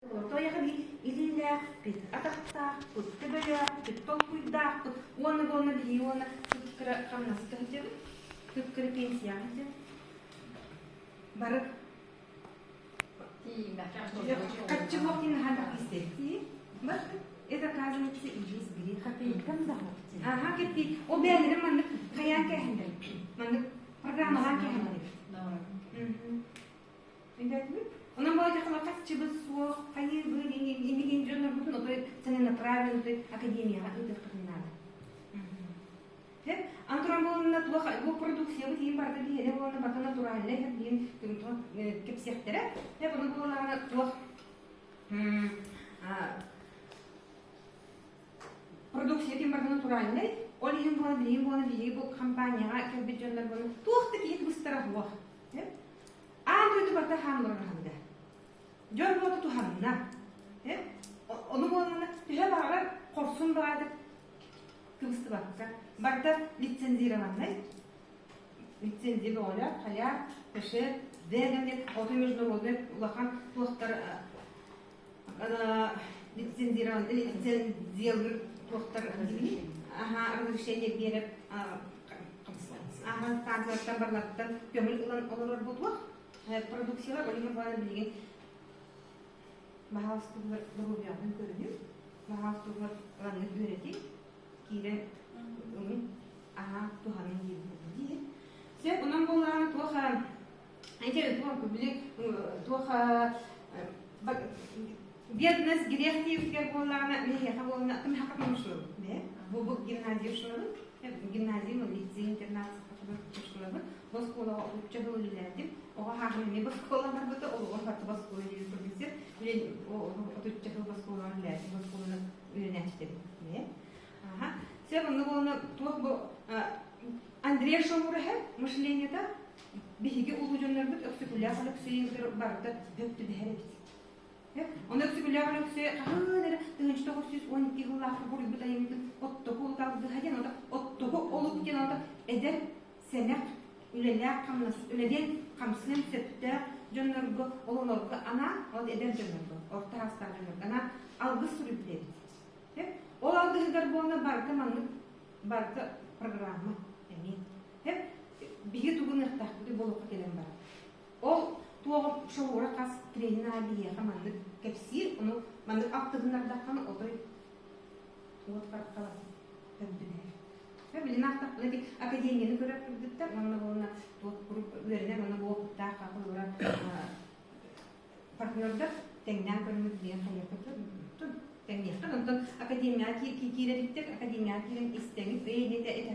Тояга би илилääkpit, ataqtaaqput, tebelääkpit, tolkuidaaqput, uonna bi uonna tukkara qamnastahjab, tukkara pensiyaajab. Baraq qatchi waqtin hadaq istetti. Bak, eda kazanıksa ilis biri qapiykan da waqti. Aha, ketti. O beğenirim mandık kayan kehendir. Mandık programalar kehendir. Видать, она была такая, как тебе слов, они были не инженер, но то цены направлены, то академия, а тут это не надо. Антропология на плохо, его продукция, вот им барда би, его на бата натуральная, им кепсехтера, я подумала на плохо. Продукция им барда натуральная, оли им была его компания, как бы дженер была, тух такие быстро плох. Анту это бата хамлар хамда. Жор болду тухамна. Onu bolana tühe bağlar korsun bağdı. Kıvıstı baksa. Barda лицензированный. Лицензия болар, хая, пеше, дегенде, оты международный улахан туақтар лицензированный, лицензиялы туақтар ага, разрешение беріп ага, станциялардан барлардан көміл олар болуақ. Продукциялар олар бары білген бағалыстығылар бұғыбияғын көрініп, бағалыстығылар ғаны өретек, кейден оның аға тұғанын елді дейді. Сен онан болағаны туға, әйтері туға көбілік, туға бедность, грехтивкер болағына, мехеха болағына, кім хақырмамшылығы, бұл гимназия гимназия, лицей, интернат, баскола уча болылады. Ого хагыны баскола бар бата, ого фаты баскола деп көрсөтсө, билен отуча баскола лады, баскола үйрөнөчтү. Ага. Себебі оны тух Андрей Шамурахе мышлениеда биһиге улужоннор бит өксүлүлөр сөйүндөр барды төптү бехерет. Оны өксүлүлөр сөйүндөр тынч 912 жыллар буруй бит айымдын оттогу калды хаден ода оттогу олуп кенада эдер сенек үлелер камнас үледен камсынын сөптө жоннорго олонорго ана ол эдер жоннорго орта астар жоннорго ана алгы сүрүп билет. Ол алгыгар болна барда манны барда программа эми. Биги тугунактакты болуп келен бар. Ол тугу шоура кас тренинга бие каманды кепсир, ону манды актыгынардакан отой вот кала төбдүнө. Билин актыгы академияны көрөп көрдүктөр, мана болна тугуп өрүнө мана болуп така кылыра партнердер теңден көрүнүп деген кайыкты. Теңден академия киредиктер, академия кирен истеңип, эйнете эте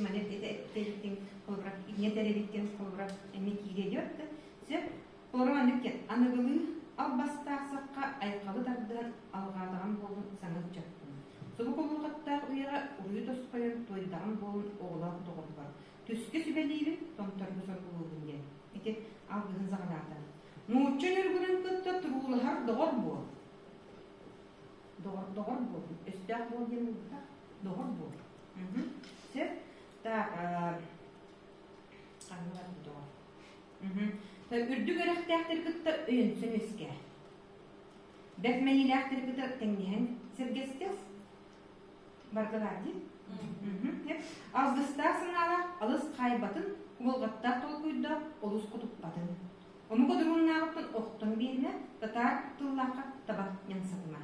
манете эте колбрак, нетеребиттен колбрак эми киредиотты. Сеп колорман диккен аныгылы албастасакка айкалы дардан алгадаган болун саңыз жакпын. Собу колгаттар уяга уруу тоскойон тойдаган болун оглар тогор бар. Төскө сүбелейби томторгу соргулугун ден. Эти алгын загалата. Мууччун өргүнүн кытта турулар догор бул. Догор бул. Өстөк бул ден да догор бул. Сеп так кандар догор. Үрдүк өрөктөктөр кытта өйөнсөн өскө. Бетмейлэктер кытта теңнен сергестес. Баргалади. Аздыстасын ала, алыс кайбатын, кулгаттар толкуйда, олус кутуппатын. Onu kodurun nağıptın oktun birine, tatar tırlaka tabak yansatma.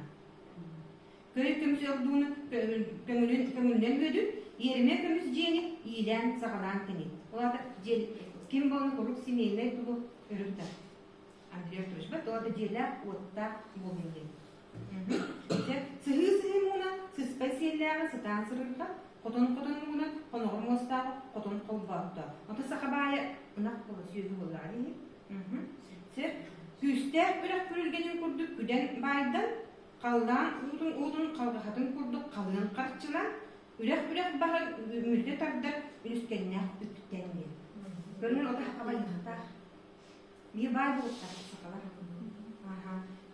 Köy kömüsü olduğunu kömülden gödü, yerine kömüs jeni, iyiden sağalan teni. Olada kim bunu koruk sinirler tulu örüktür. Andrei Turuşbat, olada jeler otta bolundu. Sıhı muna, sıspesiyelleri sıtan sırırda, Koton muna, konoğum ostağı, koton kolbatta. Ota sakabaya ınak kolu sözü olar değil. Küste bırak pürülgenin kurduk, güden baydan, kaldan udun kalgıhatın kurduk, kalın karçılan, ürek bahar mürde tardır, ülüskenine üptendi. Görünün oda hakaba yıkta. Bir bay bulup tarafı sakalar.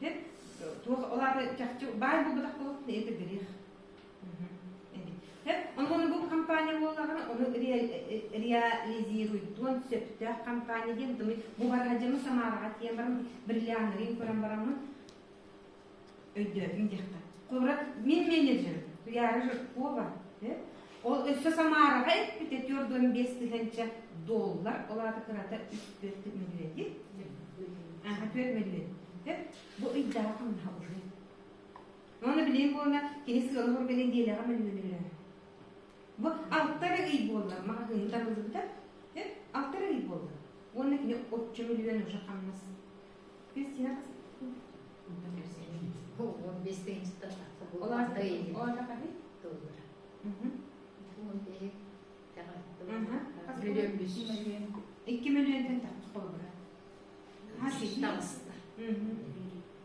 Hep, olar çakçı, bay bulup bulup neydi birik. Hep, onu bu kampanya olarak onu реализирует. Он söptü kampanya diye bu var hacımı samargat diye var brillantların kuran baramın Öydürdüm diyekta. Kobra min menajer. Yarı Жиркова. Ол өссө Самараға etpite $4,5 million. Оларды кырата $4 million. Ага, $4 million. Bu iddia kımda уже. Onu bileyim bu ona kendisi olur bilen değil ama bilmiyorum. Bu altlara iyi bollar. Maha hından olur da. Altlara iyi bollar. Onun ki 3 milyon уже kalmaz. Kristina kız. Bu 15 senedir tabii. Olar da iyi. Olar da iyi. Doğru. Bu bir Aha. milyon 2 milyon tane olur. Ha şey tamamsta.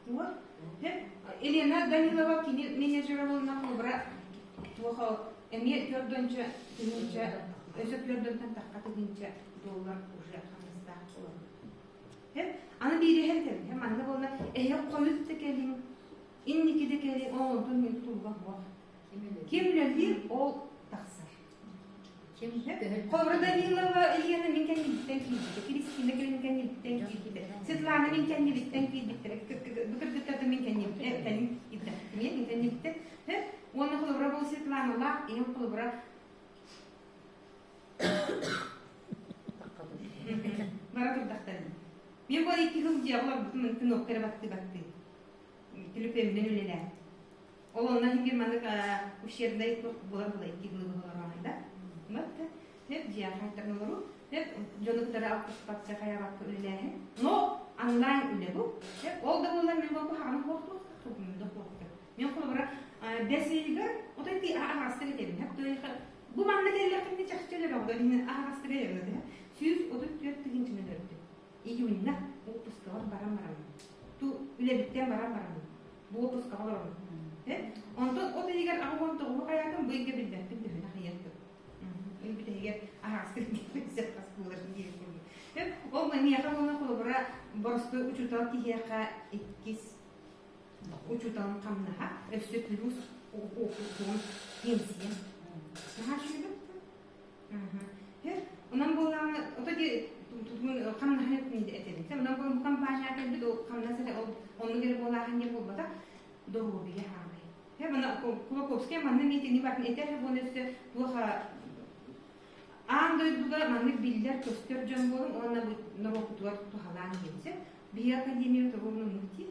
Bu Elena Danilova kini menajer olmak olbra. Bu emniyet gördünce özü gördüğünden takatı dince dolar уже kamızda olur. Hep ana biri hem anne bolna koyup da gelin. İnniki de gelin o dün tulga var. Kimler o taksar. Kim? Kovra Danilova Elena min kendi bitten kiydi. Kristina min kendi bitten kiydi. Svetlana min kendi bitten kiydi. Bıkırdıkta min kendi bitten kiydi. Min kendi bitten. Hep onu kovra bol Svetlana la en kovra. Bana turdaktan. Ben bu iki yıl cevaplar bütün tınokları baktı. Telefon menüler. Ondan bir manık uşerinde bulan iki yıl bulan Mata, hep dia hayatlarına olur. Hep jonuklara akışpat kaya baktı öyle. No, online öyle bu. Hep oldu bunlar ben bu hanım korktu. Ben kolabora deseygar, o da ki ahastı dedim. Hep böyle bu mamlaketlerin de çaktırıyor oldu. Yine ahastı geliyor. Süs o da diyor ki ne derdi. İyunna o puskalar baram. Tu öyle bitten baram. Bu puskalar var. Hep ondan o da diğer ahvan da o hayatım böyle bir derdim de hayatım. Bir de eğer ahastır gibi kasbuların diye koyuyor. Hep o mani akamına kolabora borstu uçutan tihiyaka etkis uçutan kamnaha öfsütlüğüz o pensiye. Daha şöyle. Hep ondan bolan o da ki kamnaha hep neydi edelim. Ondan bolan bu kampanya geldi o kamnasa da onu geri bolan hangi bolbada doğru bir hali. Hep ona Kubakovski'ye manın neydi bakın eter bu neyse bu Андойдуга маны биллер көстөр жөн болум, ona bu норокутуар тухалан келсе, би академия торунун мути.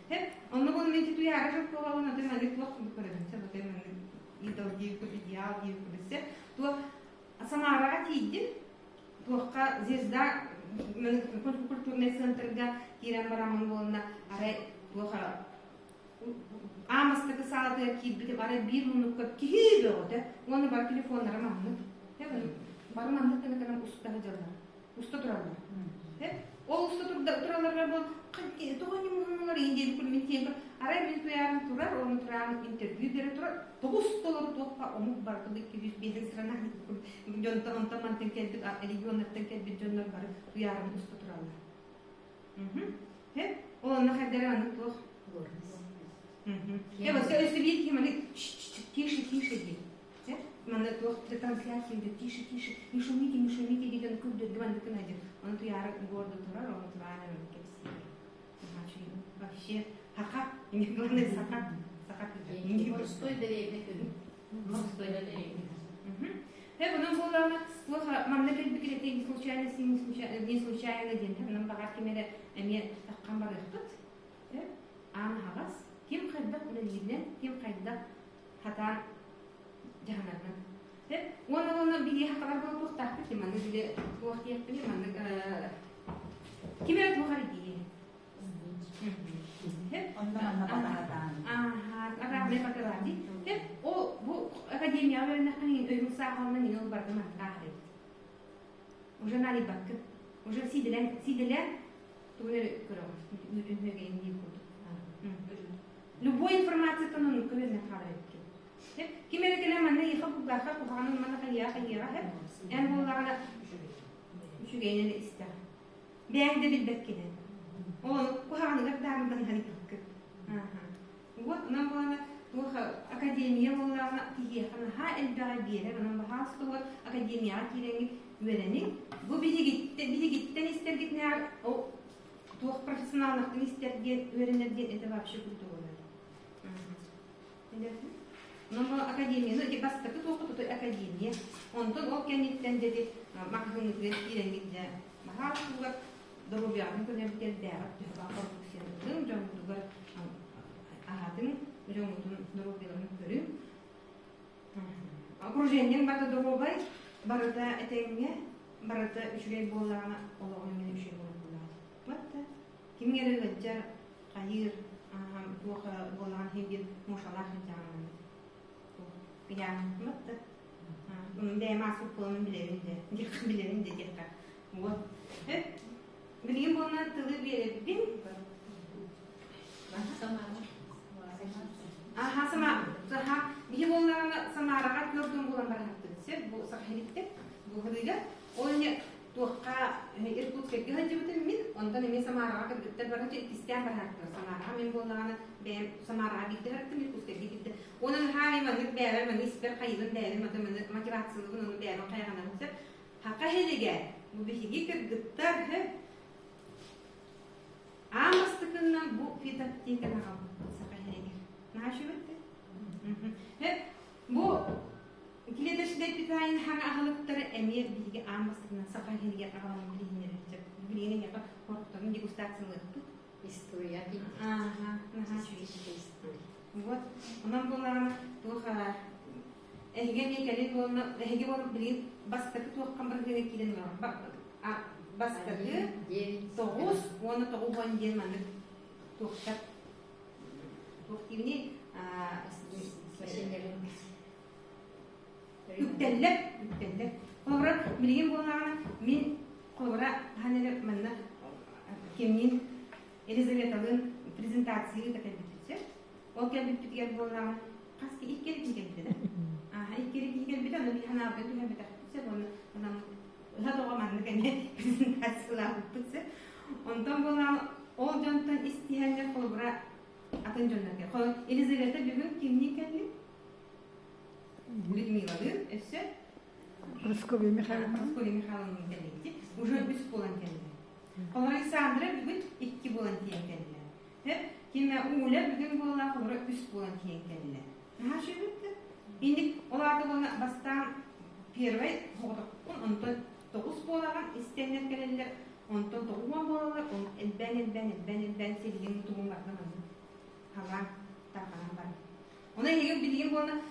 Hep onu bunu menti tu yara çok kovalın adı mani tu akıllı koyabilirse, bu da mani idol gibi ideal gibi koyabilirse, tu Samara tiydi, tu akka zezda mani kulturne centerga kiran baramın boluna aray tu akka Amastaki sağlığı ki bir aray bir minut ki böyle, onu bar telefonlara mamlı. Hep barım anlattığı kadar usta hacılar, usta durarlar. Hep o usta durarlar bu tohani muhunları ince bir kulmitiye araya bir tuyarın turar, onu turan interview deri turar. Togustaları tohpa omuk barkıdık ki biz bir sırana jontan manten keldik, regionattan keldik jonlar var, tuyarın usta durarlar. Hep onu kadar anlatıyor. Ya bak sen öyle ki mani tişe diye. Mana tuh retransляции de тише не шумите где-то куда диван канаде он то я гордо тура он тура на кепси значит вообще хака не главное сака не простой деревня простой деревня нам было плохо мамлекет бекет не случайно день нам багат кемере эме таккан бар ыктыт ан хагас ким кайда үлелиден ким кайда хата Jangan. Hep, wana bili hakar kalau tuh tak sih mana bili waktu yang ini mana kimera tuh hari ini. Hep, ada mereka terjadi. Hep, bu akademia awalnya kan ini usaha orang ini orang berteman kahri. Уже нали бак, уже сиделен, tuh ini kerja, itu ini Любой информация то ну кое на kahri. كيما كلام أنا يخبط بخاف وعامل ما نخليه خليه راحت أنا والله على شو جايين الاستاء بيعند بالبكنة وهذا قد عم بنهني بك أنا والله أكاديمية والله أنا تيجي أنا هاي البعبيرة أنا بحاصل أكاديمية كيراني ولاني بيجي تاني استرجت نار أو Туох профессионалных истерден, öğrenirden это вообще культура. Но академия, ну эти бастакы тоқы той академия. Онтон ол кенеттен dedi мақсымыз версиленгенде махар тугар дорубян көрнептер дәріп төхба корпусияның жон тугар ахатын жонутун дорубяларын көрүм. Окружением бата доробай барата этеңге барата үшгей болларына олоғымен үшгей боллар. Вот кимгер гыджар кайыр туха болларан хенден мошалах жаман. Пиян вот Де масу полным билеринде, дек билеринде дека. Вот. Билген болна тылы берет бин. Сама. Бие болна самарага көрдүм болан баратты. Се бу сахиликте, бу хыдыга. Ойне туакка Иркутска гыжыбытым мин, ондан эме самарага кыргыттар баратты, истен баратты. Самарага мен болнаны бем самарага биттертим Иркутска гыжыбытым. Onun halimanlık beraber nisper kayılın beraber motivasyonun onu beraber kayağına olsa hakka helige bu bir higi kırgıttar hep amastıkından bu fitattiğine kaldı sakka helige naşı bitti hep bu kiledeşide bir tane hangi ahılıkları emir bir higi amastıkından sakka helige kalan bilgiğine yapar korktuğun degustasyonu yaptı История. Вот, ondan sonra tuha ehgen yekelin bolna ehge bol bilin bastakı tuha kambar gerek kilin var. Bastakı 9 onu 9 diye mandık tuha tuha kivni yüktellek. Sonra bilin bolna min sonra hanele manna kimin Elizabeth'ın prezentasyonu da bitirdi. O geldi bitkiler boğulan kaski ilk kere kim geldi de? İlk kere kim geldi de onu bir hana yapıyordu hem de tutsa onu hadi o zaman ne prezentasyonu yaptıksa ondan boğulan o jontan isteyenler kolbura atın jonlar kol Elizabeth'e bir gün kimliği geldi? Людмилa'nın esse Praskovya Mikhailovna'nın geldi. Уже üst boğulan geldi. Alexandra bir gün 2 boğulan geldi. Hep kime uğula bugün boğulan sonra üst boğulan geldi. Ne şey bitti? İndi olarda boğulan bastan первый ondan 9 boğulan isteyenler geldiler. Ondan 9 boğulan elben selgin tuğum bakmadı. Hava takılan var. Ona hege bilgin boğulan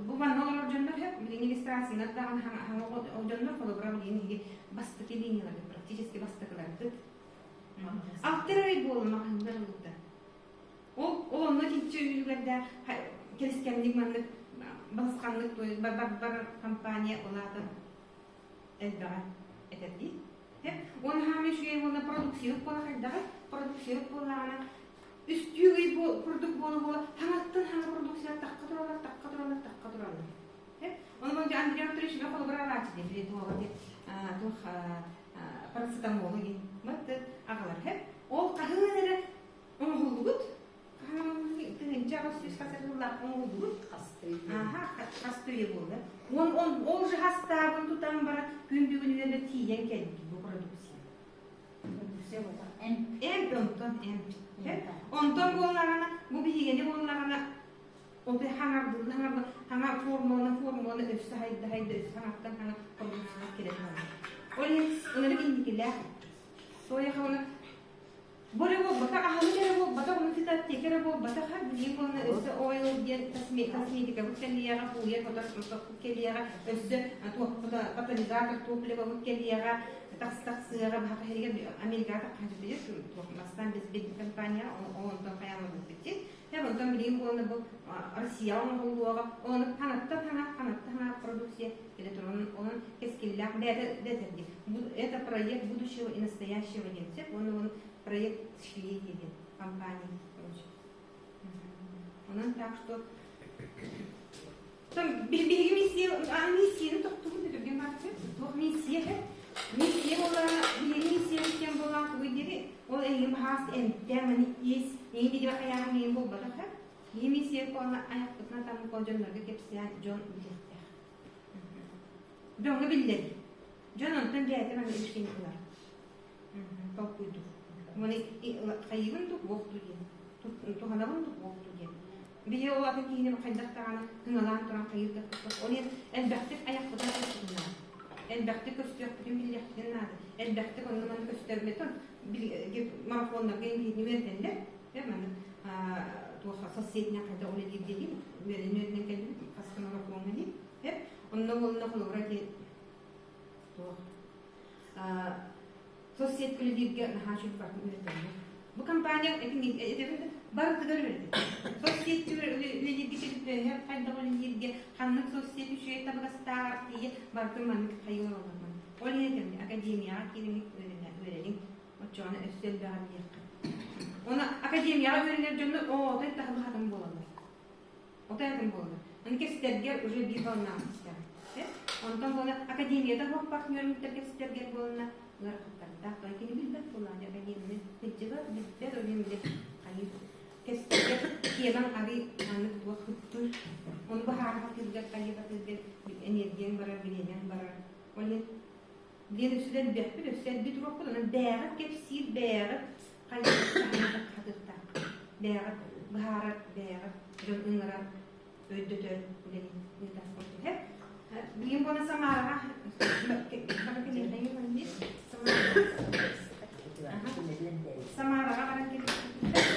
bu bannalar ojanlar hep bilgin istrasında da hangi ojanlar kolabora bilgin hege bastık liniyalar практически bastıklar kıt. Aktarayı boğulan mahalleder oldu. O onu hiç ülkelerde keliskenlik manlık baskanlık bar kampanya oladı elbette etti. Hep onun hemen şu gibi ona prodüksiyon kullanana üstüyü bu produk bunu hangi prodüksiyon takkadıralar. Hep onu bence antrenör işine kolaborasyonu dedi tuh paracetamol gibi. Bakın ağlar hep o kahveleri onu hulgut. Cevap süs kasırlar onu hulgut. Hastayı buldu. On же hasta bunu tutan bara gündüğünde tiyen geldi bu prodüksiyon. Ondan bollarına bu bir yeni bollarına o bir hangar formunu üstü haydi üstü hangardan hangar prodüksiyon kerekiyor. Onları indikler. Soya ona böyle bu bata ahali kere bu bata bunu kita tekere bu bata har bilin bunu üstü oil diye tasmetika bu kelliye bu yer bu kelliye üstü bu katalizatör tople bu kelliye taksıra bahar heriye Amerika'da kaçabilir bu mastan biz bir kampanya ondan kayamadık bitti. Hem ondan bilin bunu bu Rusya onu kanattan prodüksiye onun keskiller dedirdi. Это проект будущего и настоящего немца. Он проект тысячелетия компании. Он так что там белги миссия, тух бирге марчы, тух миссия была, миссия кем была выдели, ол эйм хаст эмтемани есть, не биде каян не бол баха. Миссия кола аяктыкна там колжонларга кепсия жон билетте. Жонга билдер. Жон онтон жайты мана ишкен кылар. Топуйду. Вони кайыбын тук вохту ген. Туханабын тук вохту ген. Бие олатын кийине кайдактаганы хыналан туран кайырда кысып. Оны элбәктик аяктан кысына. Элбәктик көстөк бүтүн билектен нады. Элбәктик оннан көстөрмөтөн марафонда генги вертенде. Ямен туха соседня кайда оле дидели. Веренөдөн келип кастына марафонга дип. Оннан болна колобрати Сосед көлдерге нахашып бакмыйды. Бу компания эки бардыгы берди. Сосед көлдерге көлдерге кайда көлдерге ханнык сосед үшө табастар тие бардыман кайылы болгон. Ол эдем академияга кирик берелин. Очоны өстөл баары. Оны академияга берилер жөнү о тайта хадым болду. Отайдым болду. Аны кестерге уже бир бална истер. Онтон бола академияда хок партнермиттерге кестерге болна. Да, лайки не билбет булан я генин течега биттер ölümde кайып кестер кеман ари аны вакыттыр он бахар хакырга кайып атырга энергияң бара биленең бара олен ден үстен беппе үстен бит рокко аны бәгат кепсир бәгат кайып хатырта бәгат бахар бәгат жөнгара өйдөтөр билен не таскоту хеп билен бона самарага Самара orang kita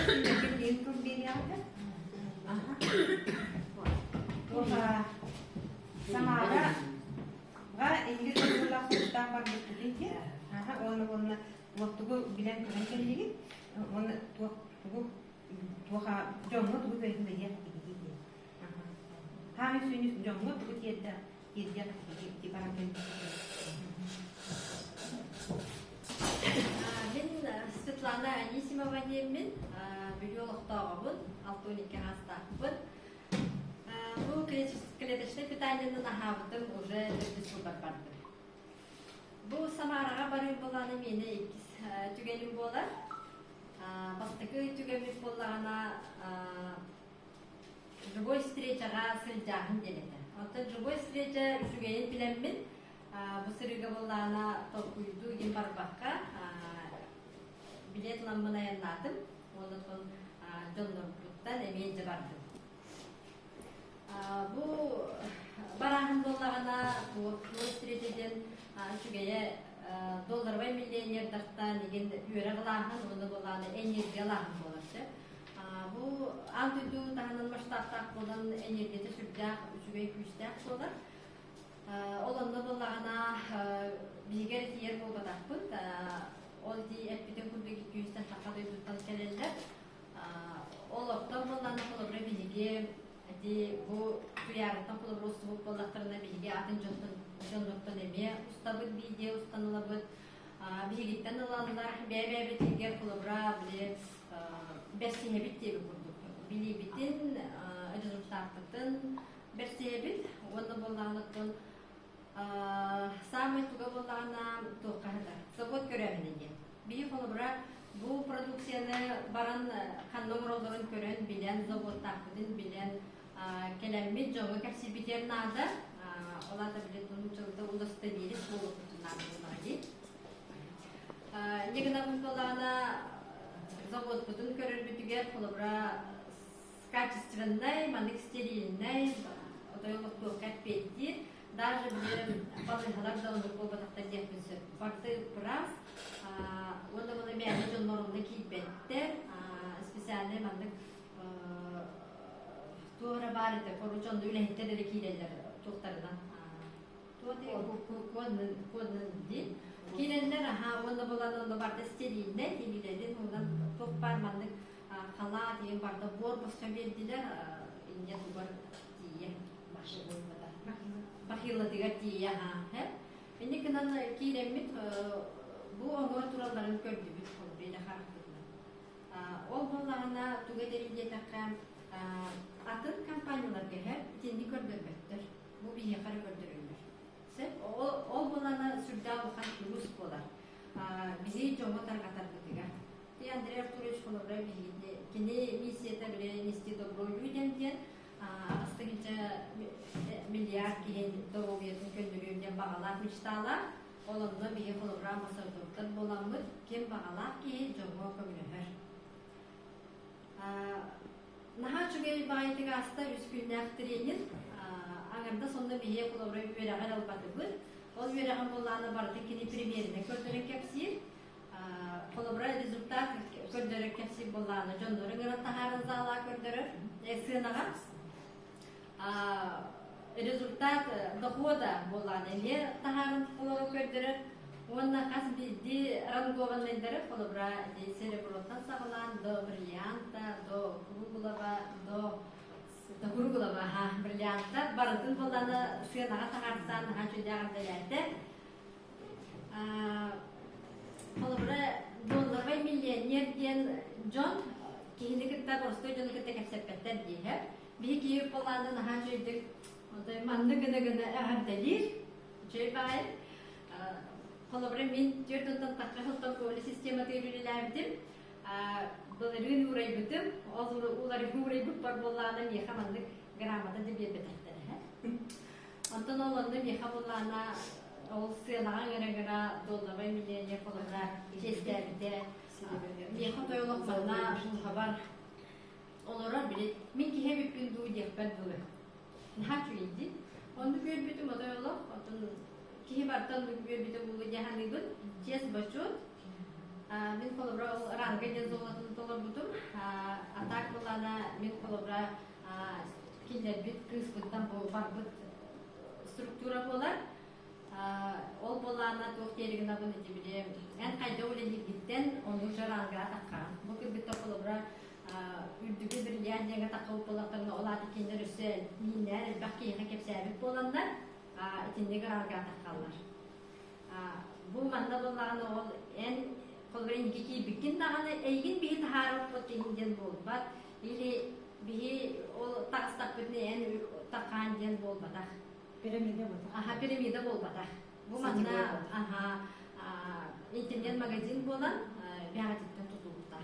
untuk beli apa? Samara, ini kita langsung dapat betul ya. Orang waktu tu bilang kerja lagi, orang tu jomot tu kerja dia. Kami sini jomot tu kerja di barang Мен Светлана Анисимова деймін, биологтағыбын, 6-12 ғастақпын. Бұл клеточный питаниені нахабытым уже жүрдісі барды. Бұл Самараға барым боланы мені түгенім болар. Бастықы түгенім болағына живой встречаға сылжағын деледі. Онтан живой встреча жүгенін білемін. Bu sırıga bolana topuydu gen barbakka bilet lamına yanladım. Ondan sonra Jonnor'dan emeğince bardım. Bu barahın bolağına bu streçeden şugaya dolar ve milyoner dağıtan gen üyere qalağın onda bolağına enerji alağın bolardı. Bu antüdü tahanın maştaqtaq bolan enerjide sürdaq şugaya güçtaq bolar. Olanda bolağına bilgiler yer bolbataqpın. Ol di epiden kurdaki 200'ten taqada yututan keleller. Olaqtan bolağına kolabra bilgi di bu tuyarıqtan kolabra ustubup bolaqlarına bilgi atın jonluktan eme ustabıt bilgi ustanılabıt bilgitten alanlar bebe bilgiler kolabra bile bersihebit diye kurduk. Bili bitin ajırımsaqtıqtın bersihebit onda bolağınıqtın Самый туга болағына тоққағыда. Завод көрәмінеге. Бейі қолы бұрақ бұл продукцияны баран қанның ролдырын көрін білен, завод тақыдын білен келеммет жоғы кәпсірбетерін ады. Олады білет оның жылды ұлысты дейіз бұл ұтын ады болағыды. Негін ағын болағына завод бұтын көрір бүтігер қолы бұрақ качественный, манык стерильный, отайлық тоққат петтер. Даже где подыхалак должен был бы так делать, факты прав, он был имеет очень нормальный кипеттер, специальный мандык, то работает, поручен юлехтер или килелер, тухтардан, то это кодный день, килелер, он был он барда стерильный, килелер, он тухпар мандык, халат, им барда бор, пускабелдилер, инде тубар тие, машина. Bakıyla dikkatli ya ha. Şimdi kanan kilemit bu angor turalların kördü bir koluyla harfırlar. Olmalarına tügelerinde takam atın kampanyalar gelir, kendi kördürmektir. Bu bir yakar kördürülür. Sep olmalarına sürda bakan Rus polar. Bizi çoğu tarkatar bitiga. Ki Andrei Arturoviç kolabra bizi kendi misiyete bile nisti dobroyu diyen Astınca milyar kihen doğuyetin köndürüğünden bağlar müştalar. Olanda bir holograma sorduktan bolanmır, kim bağalak ki jogo kömünühür. Naha çügey bayıtık hasta üskünlektirenin, ağırda sonunda bir holograma üyereğen albatıbır. Ol üyereğen bolanı barıdı kini premierine kördürek yapsir. Holograma rezultat kördürek yapsir bolanı. Jondorun ırat taharın zala kördürür. Sığınağa. Результат дохода была не тахарин колорокердер, он наказ биди рангованнендер колобра ди серебротан сагалан до бриллианта, до круглого бриллианта бардын боланы сыйнага тахарсан хачудяган делерде. Колобра долларбай миллионер ден Джон кийиникте просто жонукте кепсеппеттер дие. Bir ki Polanya'nın hacıydık, o da manlı gına erdelir, cevabı. Kolaboramin diyordundan takahıldan böyle sistema teorilerdim. Doların uğrayı bitim, onları uğrayı bit var Polanya'nın yakamandık gramada da bir betekler. Ondan olanın yakamanlarına o sığınağa göre dolar ve milyon Polanya çeşitlerinde yakamayoluklarına haber olarak bile min ki hep bir duyduğu yakber dolu. Naha çöğüydü. Onu bir bütün model olarak, ki hep artan bir bütün bulu cehanidun, ces başut. Min kolobra rangga yazılatın dolar butum. Atak bulana min kolobra kiler bit kısmından bu barbut struktura bolar. Ol bolana dokterigina bunu dibile. En kayda öyle gitten onu jaranga atakkan. Bu ki bit kolobra ürdüge bir yerine takıp olanlarına olat ikinler üstü minler bakiye hep sebep olanlar içinde kararga takarlar. Bu mandalılarını ol en kolların iki bikin dağını eğin bir taharut potinden bolbat ili bir o takstak bitne en takan den bolbatak. Piramide bu. Piramide bolbatak. Bu manda internet magazin bolan bir haditten tutulukta.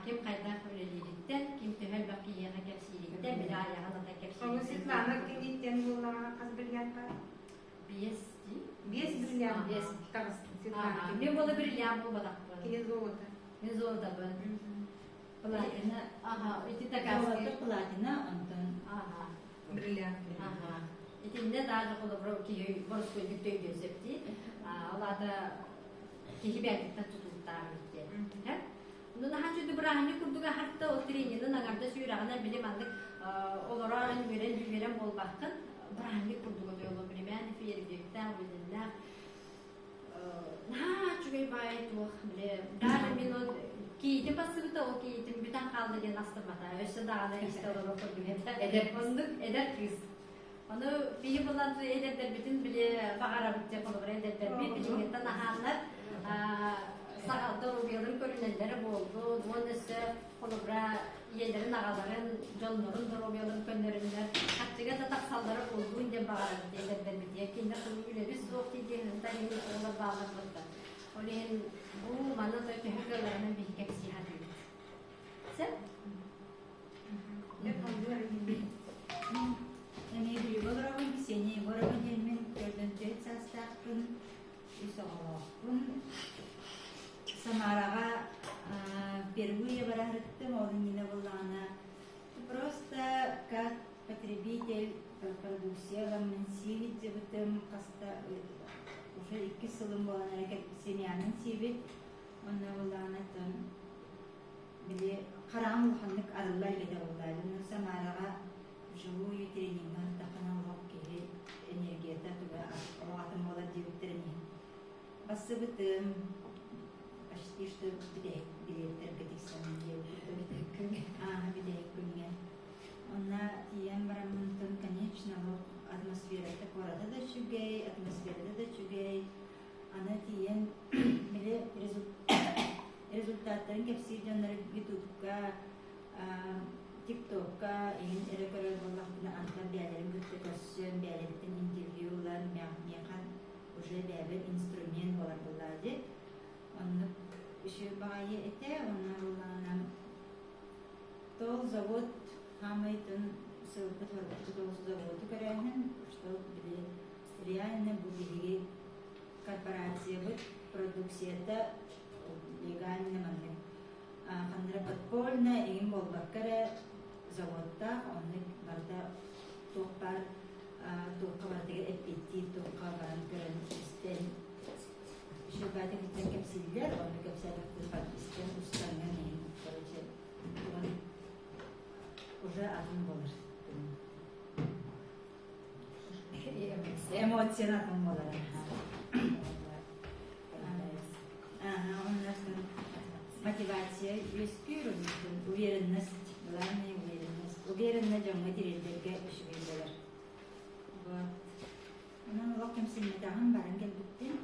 Kim kayda öylelilikten, kim tühel bakiyana kepsilikten, bir ayağına da kepsilikten. Onu Svetlana kinitten bulana kaz brilyant var. Без brilyant. Без. Kaz Svetlana. Мен было бриллиант болбадак. Kine zolota. Мен золото был. Platina. Эти тагаски. Золото platina ondan. Brilyant. Эти не даже было бро ки борской диктей gözepti. Алада кихибектен tutultar diye. Nuna hançu dubrahani kurduga hatta o treninin nagarda sürağına bilim aldık. Olarak veren bol bakın. Brahani kurduga da yolu bilim. Yani fiyerikten bilimler. Çünkü bayit o bile. Daha min o kiyitim bası da o kiyitim bütün kaldı diye nastırmata. Öşte dağda işte olarak kurduga. Eder kız. Onu bir bulan ederler bütün bile bağıra bitti kolubra ederler. Bir bilimden ahanlar. Doğruyaların körünelleri oldu. Bunun ise kolubra yerlerin ağaların, canların doğruyaların körünlerinden hakkıga da taksalları oldu. İnce bağıra ederler bir diye. Kendi kılıyla bir soğuk dediğinizde yeni oğlar bağlanmakta. Onun bu manada tühürlerinin bir hikayesi hadiydi. Sen? Yani bir olarak bir seni, olarak yemin gördüğünde sastakın, üsağın. Самараға впервые барахрыттым, ол не булана. Просто как потребитель продукциялам сивит дебитим каста уже 2 сылым болан әрекет семьянын сивит. Онна булана тон биле караң улханнык арылай бете булдайды. Самараға живую тренингтан тахана улак кеге энергията туга алгатым болар дебиттерни. Басыбытым почти что билеттер кетиксен бидек күнген. Онна тиен барамынтын, конечно, атмосфера такорада да чугей, атмосферада да чугей. Ана тиен биле результаттарын кепси жандар ютубка, тиктокка, ен эрекөрөр боллахтына антар бәлерин күтті көссен, бәлерин интервьюлар, меқан уже бәбір инструмент болар болады. Онны еще багае эте, онна булана тол завод хамайтын сылпыт бар, тол завод көрәһен, что биле реально бу биге корпорация вот продукцията легально манны. Хандра подпольно им болбаккара заводта онны барда топар топкабардыгы эппетти топкабаран көрөн истен шөбәтен иттен кепсиллер онны кепсәләктер партистен устанган ин короче уже адым болар. Эмоция атым болар. Мотивация есть уверенность, главная уверенность. Уверенность в материале ишвилдер. Вот. Ну, вот кем сильно тагын баран келбиттин.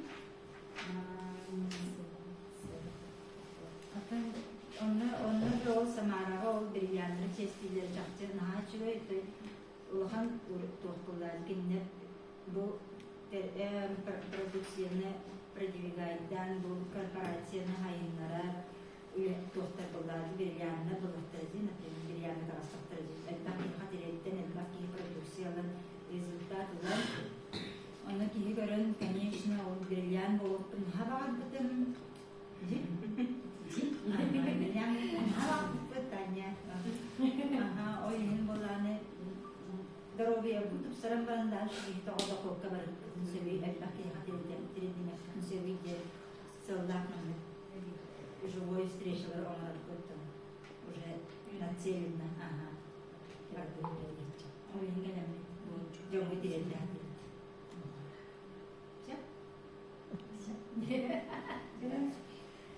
Онны жол Самарага ол бриллиантны честилер жакчы наачы улахан тохпулар кинне бу продукцияны продвигайдан бу корпорацияны хайыннара тохтар булар бриллиантны булактырды, например, бриллиантны тарастырды. Это хатиреттен элбаки продукциялар результат улар. Оны киһи көрөн, конечно, ол бриллиант болуптун хабагат бутын. Бриллиант хабагат бутanya. Ой, ин боланы здоровье будут сарамбан дальше и то ода kokka бар. Sevi элбаки хатиреттен тирдине sevi де солдатны живой встреча он уже нацелена. Ой, не идем мы терять.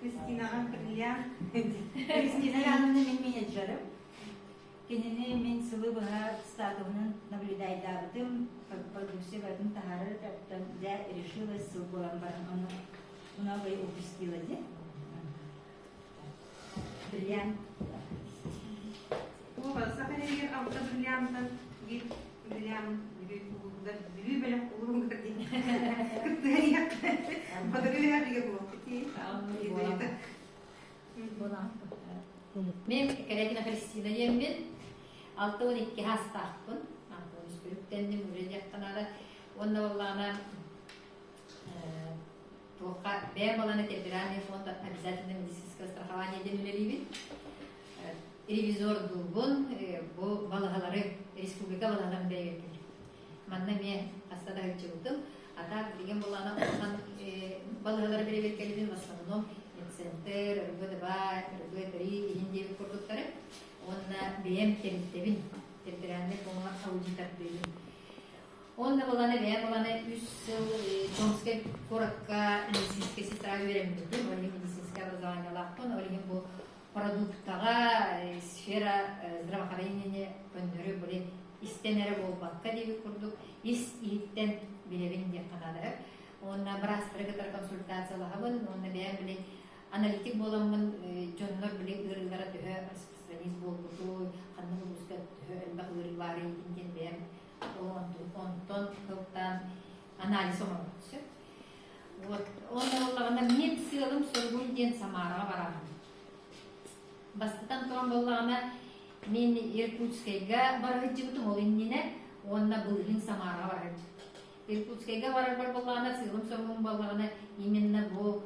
Кристина бриллиант. Кристина янында мен менеджерім. Кенене мен сылыбыға статуынан наблюдайдардым. Продукция бардың тахары да решила сыл болан барын. Она бы упустила, да? Бриллиант. О, сахария авто бриллиантан гит бриллиант били белем кулун гади. Кытария. Бадырыя биге болти. Мен Калякина Кристина еммен 6-12 хастақпын. Үспүрүктендим үрен жактанада онда боллана тоқа бәр баланы федеральный фонд обязательно медицинское страхование демелелибин. Ревизор дулбун бу балагалары республика балагаларын берген. Манна мен астада чыгылдым. Ата деген боллана охан балагалары берген в основном центр, РГДБ, РГД3, индиви продуктары. Онна БМ темтебин федеральный фонд аудитор дейін. Онда боланы бәр боланы 3 жыл Томская коротко медицинская сестра беремді. Олеген медицинское образование лақтын, олеген бұл продуктаға сфера здравоохранения көндірі бұлі істенері бол баққа дейбі күрдік. Иттен білебін де қанады. Онда біраз біргітар консультациялығы бұн, онда бәр білі аналитик боламын, жонлар білі ұрылдара түхі распространист бол бұды, қанығы бұзға түхі әлбақ ұрыл бары етінген бәр. Онтон топтан анализ омағын. Онда олағында мен сығылым сөргін ден Самараға барамын. Бастытан тұран болағына мен Иркутскайға барғы жібітім ол инніне, онна бұлғын Самараға барғы. Иркутскайға барар бар болағына сығылым сөргін болағына именно бұл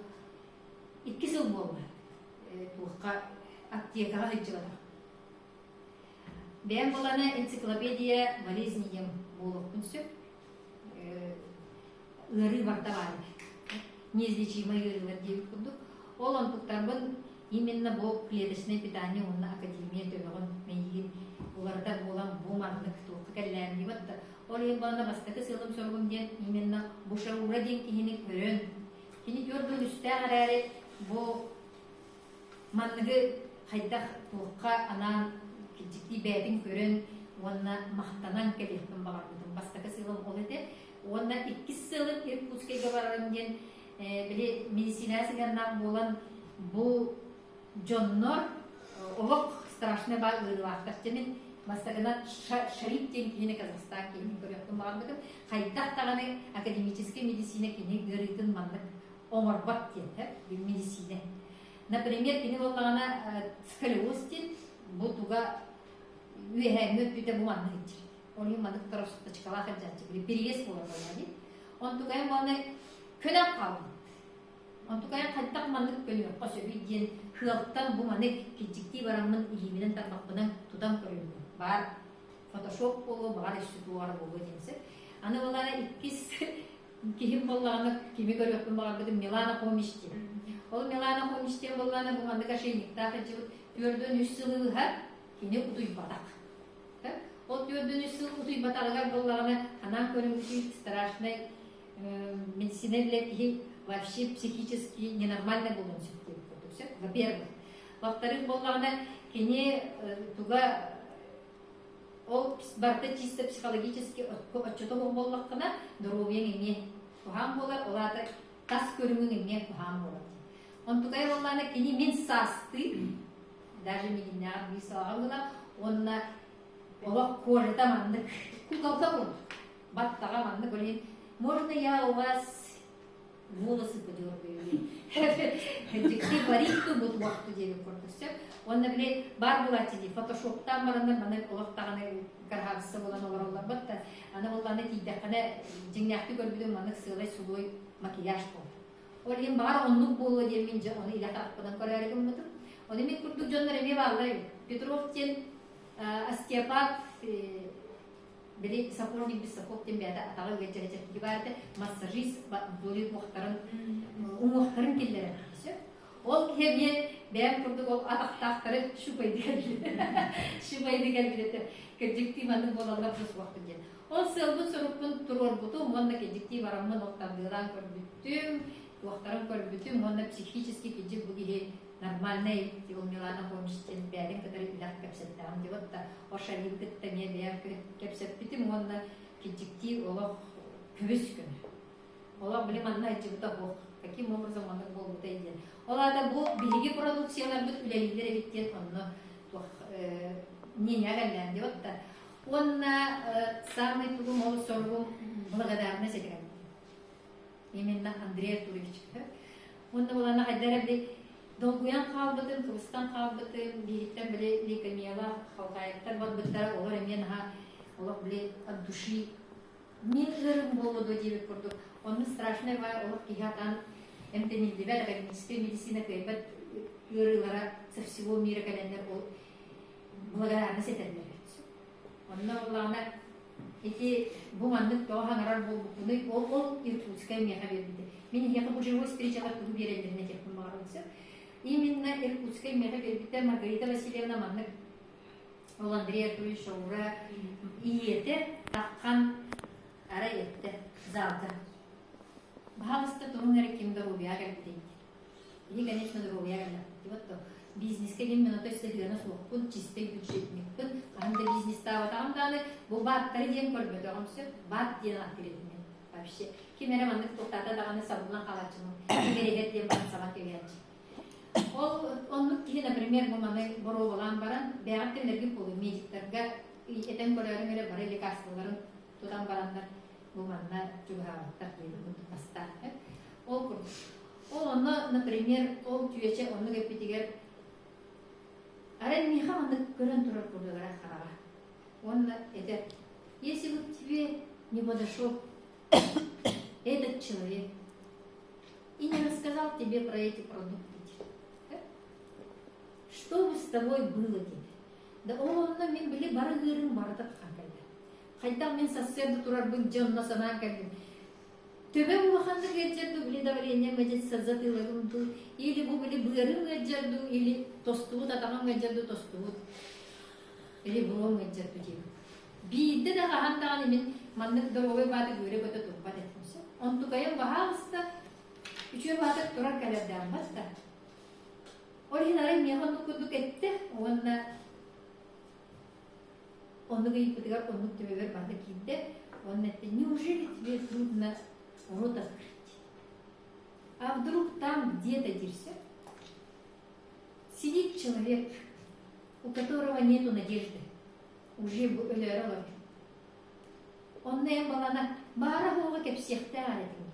2 жыл болды. Туыққа аптекаға жібітім. Бән боланы энциклопедия болезненем болып күнсіп, ұры барда барды. Неизлечимый ұрылар дейіп күндік. Ол онтықтарбын именно бұл клеточное питание онына академия төбіғын мейгін оларда болан бұмарлық туыққа кәлілерін дейіп атты. Ол ең балында бастықы сылым сөргім ден именно бұша ұра ден кейіні көрін. Кейіні көрдің үсті ағарары бұл маннығы қайдақ туыққа анан Кичикти бәдин көрін, онна мақтанан кәлеппін бағардым. Бастақы сылым ол еді. Онна 2 сылым Иркутскайға барарым ден біле медицинасыганнан болан бұл жоннор олық страшны бар ұйылақтар. Жемін бастағынан Шариф ден кейіні Казахстан кейіні көріқтім бағардым. Қайдақ тағаны академический медицина кейіні көрійтін мандық омарбат ден, медицина. Например, кейіні болағана сколиоз ден, бұл туға үйәңі өтпейді бұманны кетчір. Оның мандық тұрасытта чықалақ әджатчы, перевес болар болғаны. Он туғайын бағаны Könök kalın. Ontukaya kaltak manlık könök. Koşu diyen hıalttan bu manık kicikti varamın ilgiminin tarmakının tutam körüldü. Var Photoshop bolu, var işi duvarı bolu dense. Anı olara ikis kim bollarını kimi görüyorsun bağır dedim Milana Homişti. O Milana Homişti bollarını bu mandık aşıyı takıcı gördüğün üç yılı her yine uduy batak. O gördüğün üç yılı uduy bataklar bollarını anan körümüşü страшный медицинелле и вообще психически ненормально болон все. Во-первых. Во-вторых, болгарда кене туга ол барда чисто психологически отчетом боллакына здоровье эме кухам болар, оларда тас көрүмүн эме кухам болар. Он тугай болгарда кене мен састы, даже меня бисагына, онна ола кожада мандык кукалта бол. Баттага мандык олен можно я у вас волосы подергаю? Дикти барикту бут вакту деп көрдүсөк. Онда биле бар булати фотошоптан барында мына олоктаганы кархабысы болан олорлар батта. Аны болганы тийдекне жиңнакты көрбүдүм аны сылай сулой макияж бол. Ол эми бар оннук болу деп мен же оны иля тарапынан көрөрүм мутум. Оны мен курдук жоннор эме барлай. Петровтен остеопат били сапожник без сапог тем бяда аталы вечерче кибарте массажист болит мохтарын умохтарын келдер. Ол кеме бәм курдук ол атактактары шупайды келди. Шупайды келди. Кедикти маны болалар бус вакыт ден. Ол сылбы сурупун турор буту монда кедикти барамын октамдыдан көрбүттүм. Вактарын көрбүттүм. Монда психически кедик буги нормальный тел Милана Хомштен бәрин который илак кепсеттан деп атта. Ошали битте ме бәр кепсет битим монда кедикти олох көбөс күн. Олар билем анда айтыбыта бу. Каким образом аны болду дейди. Оларда бу биги продукциялар бит үлелилер биттен онно не нягалдан деп атта. Онна самый тугум ол соргум благодарность эткен. Именно Андрей Турович. Онда болана хайдара били долгуян калбытын, Кыргызстан калбытын, бириттен биле лейкемияла халкаяктар бар биттер олар эмен ха олар биле от души мен жырым болду деп көрдүк. Оны страшный ва олар кихатан эмтенилдибе академическая медицина кайбат юрилара со всего мира календар ол благодарность этерлер. Онна олана эти бумандык тоохаңарар болду. Буны ол иркутская меха берди. Мен яка бу живой встречалар тугу берелерине тепкин багарымсы. Именно иркутская меха берди Маргарита Васильевна Маннык ол Андрей Артурович Шаура иете таккан ара етте залда. Бахалыста турунары кимдер убиагар дейт. И, конечно, другая. Вот то бизнес именно то есть это слухун чистый бюджетник. Анда бизнес тава там даны бу бат тариден көрбөт огонсу бат ден акредитмен. Вообще кимере мандык токтата даганы сабулан калачымын. Кимерегет ден бат сабак келечи. Ол оннук ки, например, бу маны боро болган баран бягаттелерге болу медиктерге этен көрөрүң эле бар лекарстволорун тутан барандар бу манда жугабаттар дейт баста. Ол курдук. Ол оны, например, ол түйече оны кепитигер арен миха мандык көрөн турар курдугара харага. Он это если бы тебе не подошел этот человек и не рассказал тебе про эти продукты, что бы с тобой было тебе? Да он на мен были барыгырын бардык кайда. Кайда мен соседу турар бун жонно санан кайдым. Төбе булаханды герчерду били давление медет сазатылыгымды или бу били бырым герчерду или тостуу татаган герчерду тостуу или буром герчерду деп. Бийди да хантаган мен мандык дорогой бады göre көтө турпа детимсе. Онтукайым бахалыста үчөө бады турар калердан баста. Оригинары механ кудук этте, онны гыйпытыгар оннук төбөгөр барды кийде. Неужели тебе трудно рот открыть? А вдруг там где-то дерся сидит человек, у которого нету надежды, уже өлөрөлөр. Онна балана бара болго кеп сехте алетин.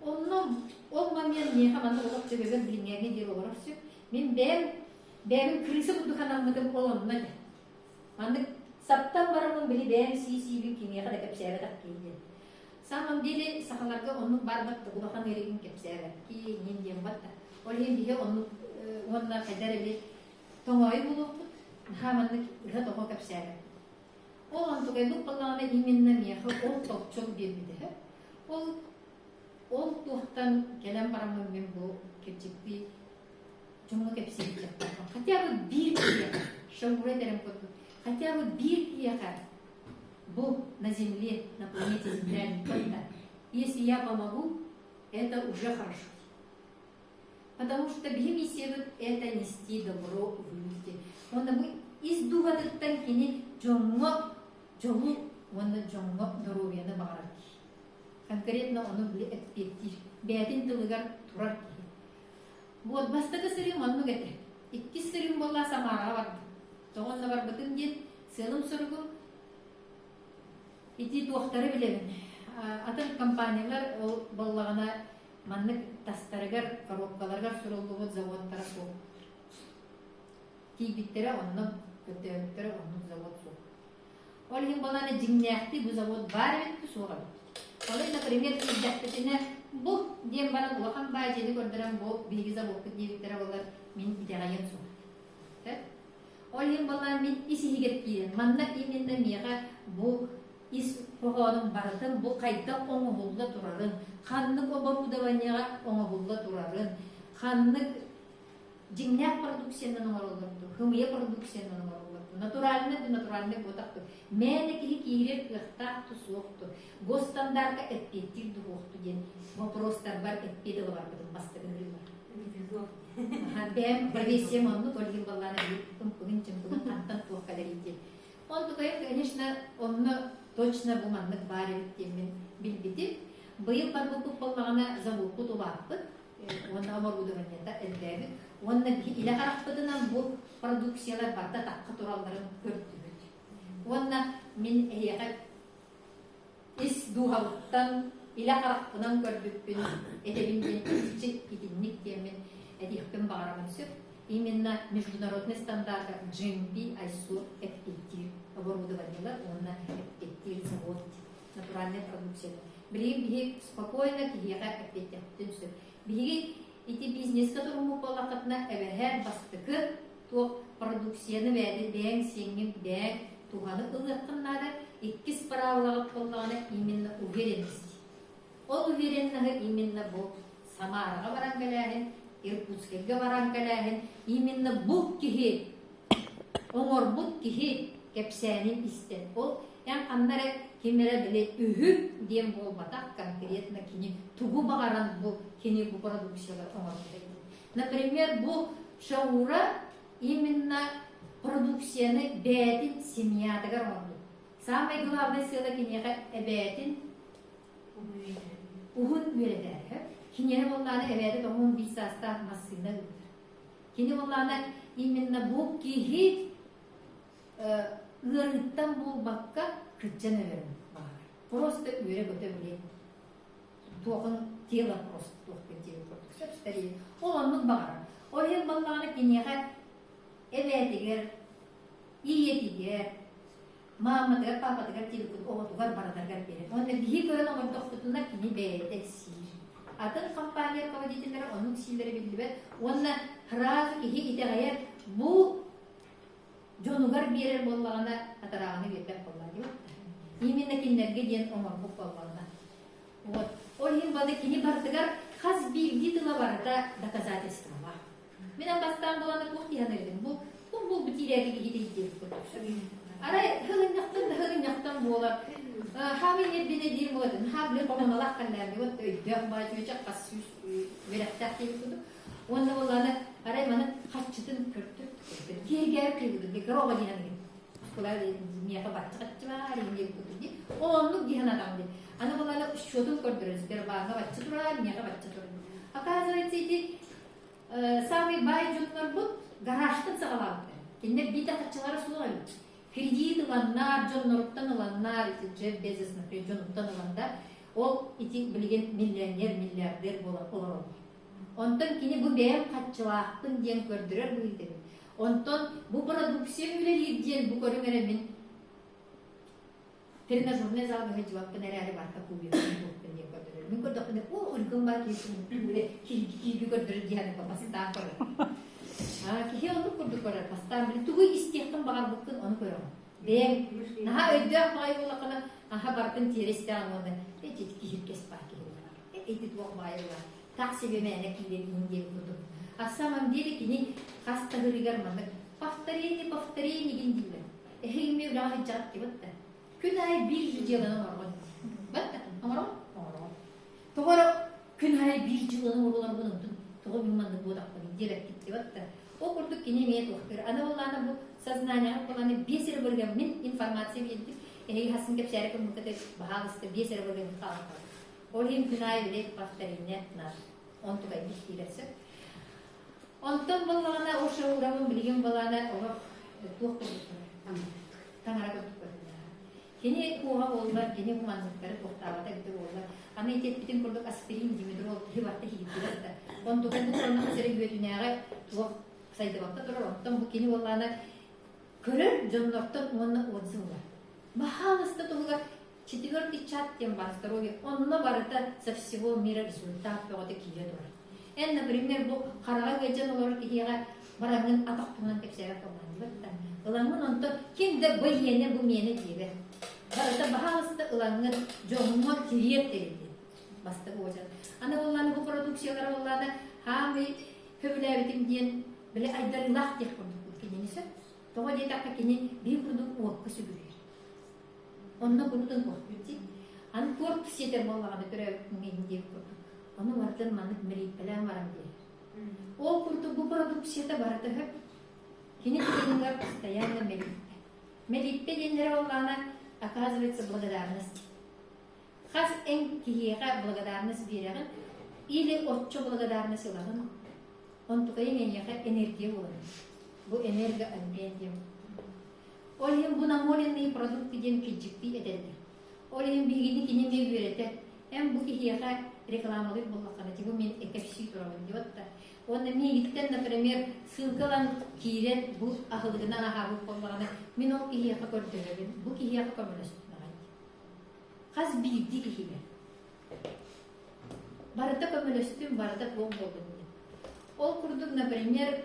Оннон ол момент не хаманда олоп төбөгөр билиңерге дер олорсу. Мен бәрім крысы будуканамдым олонна. Андык саптан барамын били бәм си-сибин кимия када кепсәбе так кейди. самом деле сахаларга онну барбатты улахан эрегин кепсәре ки нинден батта ол ем бие онну онна кайдары тоңой булуп хаманны ыга того кепсәре ол антугай бу балланы именно меха ол топчол бирбиде ол тухтан келем барамын мен бу кепчикти жумга кепсәре жакта хотя бы бир кия шоуре дерем коту хотя бы бир кия Бог на земле, на планете Земля никогда. Если я помогу, это уже хорошо. Потому что бхимисевы это нести добро в люди. Он бы издувать танкини джонго, джолу, он джонго здоровье на бараки. Конкретно он были экспертив. Бедин тылыгар турарки. Вот бастага сырым он нугете. Икки сырым болла самара бар. Тоғын бар бытын ден сылым сұргу. Ити туақтары білемін. Атын компаниялар боллағына маннык тастарыгар, коробкаларгар сұрылдығы заводтара соқ. Тейбіттері онның, көттері онның завод соқ. Ол ең боланы жіңнәқті бұл завод бар бетті соға бетті. Олай, например, тейбіттетіне бұл дем барын ұлақан бай жеді көрдірім бұл білгі заводты дейбіттері олар мен бітеғайын соға. Ол ең боланы мен исігет кейден. Манна именно меға бұл ис погоның бардым бұл қайта оңығылда тұрарын, қанның оборудованияға оңығылда тұрарын, қанның жіңнәк продукциянын оңығылды, хымия продукциянын оңығылды, натуральный бұтақты. Мәні кері кейрек ұқтақты соқты, госстандарқа әтпеттірді оқты ден вопростар бар, әтпеділі бар бұдың бастығын бар. Бәм профессия мұнды көрген баланы бүйттім, күгін қанттан туаққадар ете. Он тұқайық, конечно, оны точно буманнык бар өттемін білбетіп. Бұйыл бар бұлтып болмағына заводку тулаппыт, онна оборудованияда әлбәбі. Онна илі қарақпыдынан бұл продукциялар барда таққы тураларын көрттіміз. Онна мен әйеға іс дұғалықтан илі қарақпынан көрдікпін, әдебінген үшчі кетіннік демен әдекпін бағарамын сөп. Именно международный стандарт GMP, ISO, FPT оборудованиялар, онна FPT завод, натуральная продукция. Биги спокойно киега FPT түнсі. Биги ити бизнес которому полақытна әвәһәр бастықы тоқ продукцияны вәді бәң сеңін бәң туғаны ұлыққыннады, иккіс паравлағып болғаны именно уверенность. Ол увереннағы именно бұл Самараға баран кәләхін, Иркутскеге баран кәләхін, именно бұл кихи, оңор бұл кихи кәпсәнін істен. Ол, ян қаннары кемері біле үхіп дем бол батақ конкретно кені тугу бағаран бұл кені бұл продукциялар оңор біледі. Например, бұл шаура именно продукцияны бәтін семьядығар оңды. Самый главный сыла кенеға әбәтін уғын өледер. Кинене болланы эвэди томун бисаста массына өтір. Кене болланы именно бұл кихи ырыттан бұл баққа күтчен өверін бағар. Просто өре көте өлен. Тоғын тело просто тоқпен тело көрдік. Ол онның бағар. Ол ел болланы кенеға эвэдігер, иетігер, мамадығар, пападығар телекөт оғытуғар барадығар береді. Оны бейі көрін оғыр тоқтытына кене бәйді сир. Атын компания руководителері оның силері білдібет, оны хразы кеге итеғайыр бұл жонуғар берер боллағына атарағыны бербек боллағы. Именно кенлерге ден оңыр бұл боллағына. Ол ең бады кені бардығар қаз білді тұла барда доказательства бар. Менен бастан боланы көк дейін ердім. Бұл бұтирәге кеге дейін. Арай хылын яқтан болар. Хамин еббене дир модын, хабле команалак канларны, вот өйдәк байтыча кассус верәктәк килде. Онда буланы арай маны хатчытын көртүп, кегәр килде, микрога дигән. Шулар мияга баччыгача ринде күтүди. Онны дигән адамды. Аны буланы шотын көрдүрөз, бер бага баччы тура, мияга баччы тура. Оказывается, эти самый бай жутлар бут гаражтан сагалады. Кинде бита хатчылары сулай. Кредит аланнар, жонноруттан аланнар, Джефф Безос, например, жонноруттан аландар, ол ити білген миллионер, миллиардер болар. Онтон кені бұл бәйім қатчылақтың ден көрдірер бұйдыр. Онтон бұл продукция өлер еден бұл көріңері мен тренажерный залга хәҗвак кенә рәле бар кубик кубик кенә мин күрдем о урган бар ки көрдер дигән паста кора ки аны күрдек кора паста бил тугы истехтен багар букын аны көрәм бем наһа өйдә бай була кына аһа бартын терестә аны эти киркес паки эти туак байла так себе менә килеп инде күрдем а самом деле кини хастагырыгар маны повторение гендиле эхиме улаһы жат дибетте күн ай бир жылын оргон бат амаро тогоро күн ай бир жылын оргон бунун того миманды бодак директ дибетте о курдук кини мет уктыр ана булланы бу сознание буланы бесер бөлгөн мен информация берди хасын кеп шәрекем мукете баһалысты бесер бөлгөн калды ол ин күн ай лет повторение наш он тугай бистилесе онтон булланы ошо урамын билген баланы ого тук таңара көтүп кени куга болдулар кени кумандыктары токтабата битип болдулар аны этепитин курдук аспирин димидир ол хибатта хигиттирда онтон букурна сери гөтүнага тук сайдыбакта турар онтон бу кени болланы көрөр жоннортон онна отзывы бахалыста тугуга 4-й чат тем бар здоровье онно барыта со всего мира результат бөгөтө кие турар например бу карага гежен олор киега бараңын атактынан тексереп калган ылаңын онто кимде быйене бу мени диге барыта бахалыста ылаңын жонмо тириет dedi басты божа ана болланы бу продукциялар болланы хамы көбүлөбитим диен биле айдарылах деп курдук кенесе того детакка кени бир курдук окку сүгүрөр онно курдун окку аны корпус етер боллаганы көрөп мен деп курдук аны вартын манып мелип белән барам ди ол курдук бу продукцияда барды кини дигәнгә постоянно мелип дигәннәр болганы оказывается благодарность хас эн киега благодарность бирәгән или отчо благодарность лаган он тугайын яха энергия була бу энергия энергия олим бу намоленный продукт дигән киҗипти эдәлде олим бигини кини ме берете эм бу киега рекламалык булган тигә мен экепси турабын диотта он мигиттен например ссылкалан кирет бу ахылгына ахабы болганы мен ол киега көрдөрөбүн бу киега көмөлөс хас бигди киега барда көмөлөстүм барда болдум ол курдук например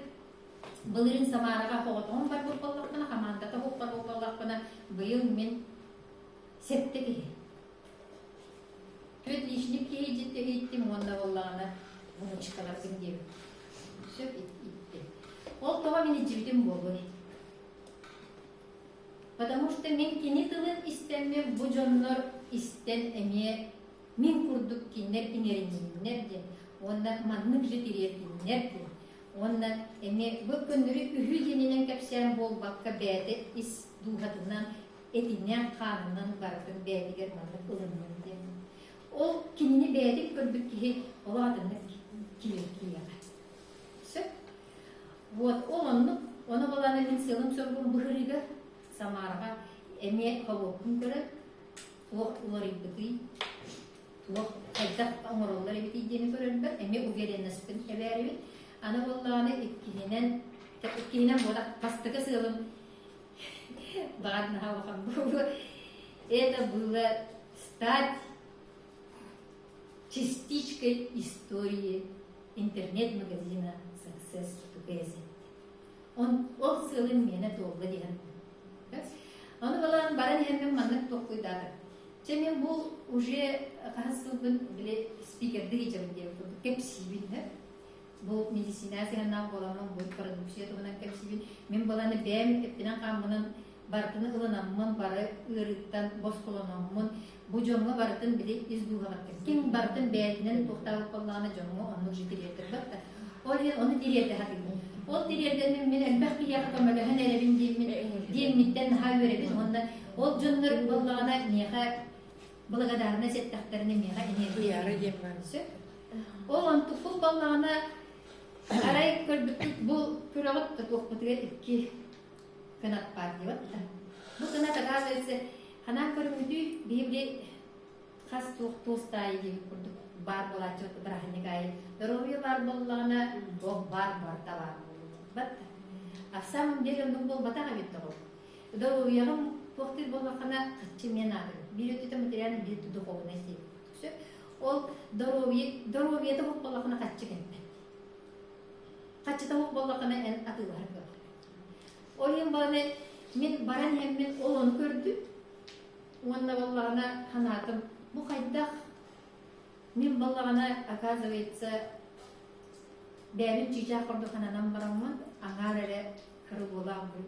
былырын самарага хоготон бар боллакына командада боллакына быйыл мен септеги төт лишник кейжетте еттим онда боллагана буну чыкаларсың деп сөп итти ол тога мени жибитим болбой потому что мен кини тылын истеме бу жоннор истен эме мен курдук кинер иңериннер де онда манны билетиретиннер де онда эме бу көндүрү үһү дененен кепсен болбакка бээте ис дугатынан этинен ханынан бардын бээдигер манны ылынмын де ол кинини бээдик көрдүк ки оладыны килия вот оны баланы мен селым сөргүн быхырыга самарага эме хавокун көрө уларыбыты кайдак оңороллар бити дени көрөнбөр эме уверенностьтен эбери аны баланы иккинен бода пастыга сылым багатна хавакан бу это было стать частичкой истории интернет-магазина Success Together. Он сылым мене толды деген. Аны балан баран хеммен маннык токуйдады. Чемен бул уже касылбын биле спикерди кечем деп кепсибин, бул медицина сенен боламын, бул продукция тугунан кепсибин. Мен баланы бэм эптинен камынын бартыны ылынаммын, бары ырыттан босколонаммын. Бу жонго бартын биле издугаттыр. Ким бартын бээтинен токтабып калганы жонго анны житиретир бакта. Onu diriyerde hakim. O diriyerde men elbette yakamalı hanerin diyetten ha görebilir. Onda o cünür Allah'ına niye bulgadarına settaklarına niye enerji var. O antukul Allah'ına aray körbütük bu küravat da tokpatı ki kanat var diyor. Bu kanat agazetse hana körmüdü bir kas tostay gibi kurduk. Бар бола чот брахникай здоровье бар боллана бог бар товар бат а в самом деле он был батага бит того здоровьем Туохтыр боллахана качы мен агыр. Бир өтө материалны бир өтө духовный сей. Все. Ол здоровье да боллахана качы кемпе. Качы да боллахана эн атылар бар. Ол ем баны мен баран хеммен олон көрдү. Онда боллахана ханатым бу кайдах мен боллахана оказывается бәрін чижа құрды қананан барамын, аңар әрі кірі болам бұл.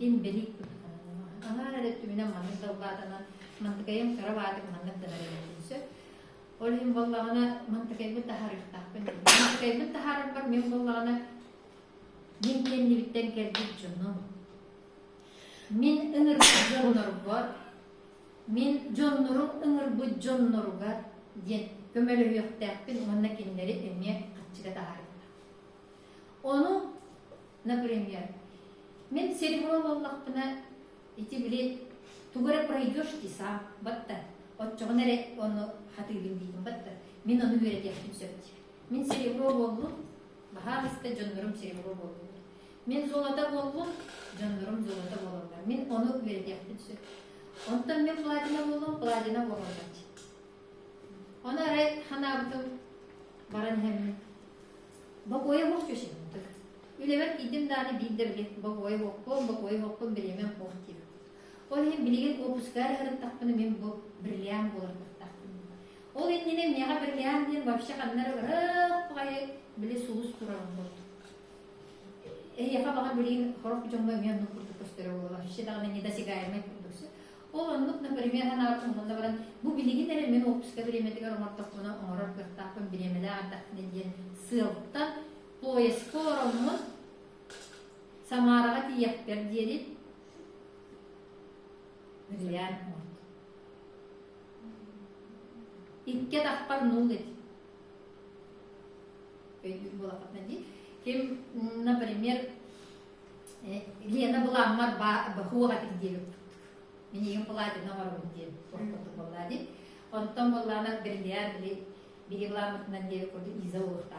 Ен белік бұл қананан. Аңар әрі түмінен маңыз дауладынан, мантықайым кірі бадық маңыз дағарып өтінсі. Ол ен боллағына мантықайбы тахарық тақпын. Мантықайбы тахарық бар, мен боллағына мен кенді біттен кәлдік жонным. Мен ыңыр бұл жонныр бар. Мен жоннырым ыңыр бұл жоннырға ден көмелі өқтәқпін, онына кендері әме Onu, например, мен серебро боллақпына эти билет тугара пройдешь ти сам, батта. Отчоғын әрі оны хатылгын дейдім, батта. Мен оны өрет яқтым сөпті. Мен серебро болдым, баға қысты жонларым серебро болдым. Мен золота болдым, жонларым золота болдым. Мен оны өрет яқтым сөпті. Онтан мен пладина болдым, пладина болдым. Оны әрі ханабытым баран хәмін. Бакоя бок чөшем. Үлебет идим даны билде билет. Бакоя боккон билемен бохтив. Ол хем билеген опускар хырып тақпыны мен бу бирлиан болар тақпыны. Ол эндене мега бирлиан ден вообще каннар ырып гай биле сулус туран болду. Яка бага билеген хорок жомбой мен нукурду көстөрө болар. Иши дагы не да сигаймай курдуксу. Ол онлук, например, ханартын монда баран бу билеген эре мен опуска билемедигер омартакпына оңорор кыртакпын билемеле ардакпын ден сылтан пояс коромун Самарага тияктер дедип билен мот. Икке тақпар нул деди. Өйдүр болақатна ди. Кем, например, Лена была амар бахуага тик мен еген пладина барбын деп қорқытып болады. Онтан боллана бирлер биге буламытынан деп көрді иза олықта.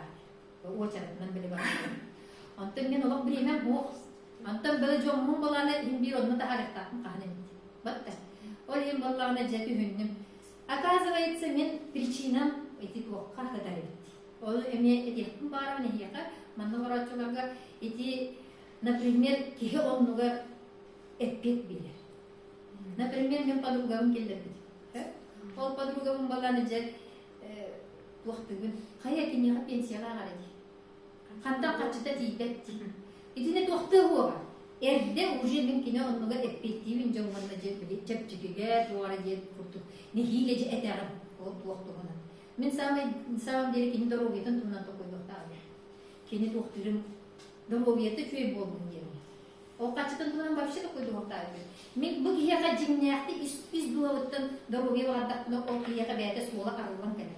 Очарытынан білі барбын. Онтан мен олық білемен боқ. Онтан білі жоммун боланы бир онны да харықтақын қағын емді. Батта. Ол ен боллағына жәті хүннім. Оказывается, мен причинам эти плохо хатарит. Ол эме этихтин барам нехиха, манна врачуларга эти, например, кихи оннуга эппет билер. Например, мен подругам келдерди. Ол подругам баланы же туактыгын кая кинега пенсияга карады. Кандай качыта тийбетти. Итине туактыгы эрде уже мен кине оннуга эппеттибин жомганда же били чепчигиге туара же куртук. Нехиге же этарым ол туактыгына. Мен самом деле кине дорогетен тунан токойдуктагы. Кине туактырым дорогети чөй болдум дем. Ол качытын тунан вообще токойдуктагы. Мен bu kiyaka jinniyakti biz duavuttan doroge bagardakna o kiyaka beyate sola karılan kene.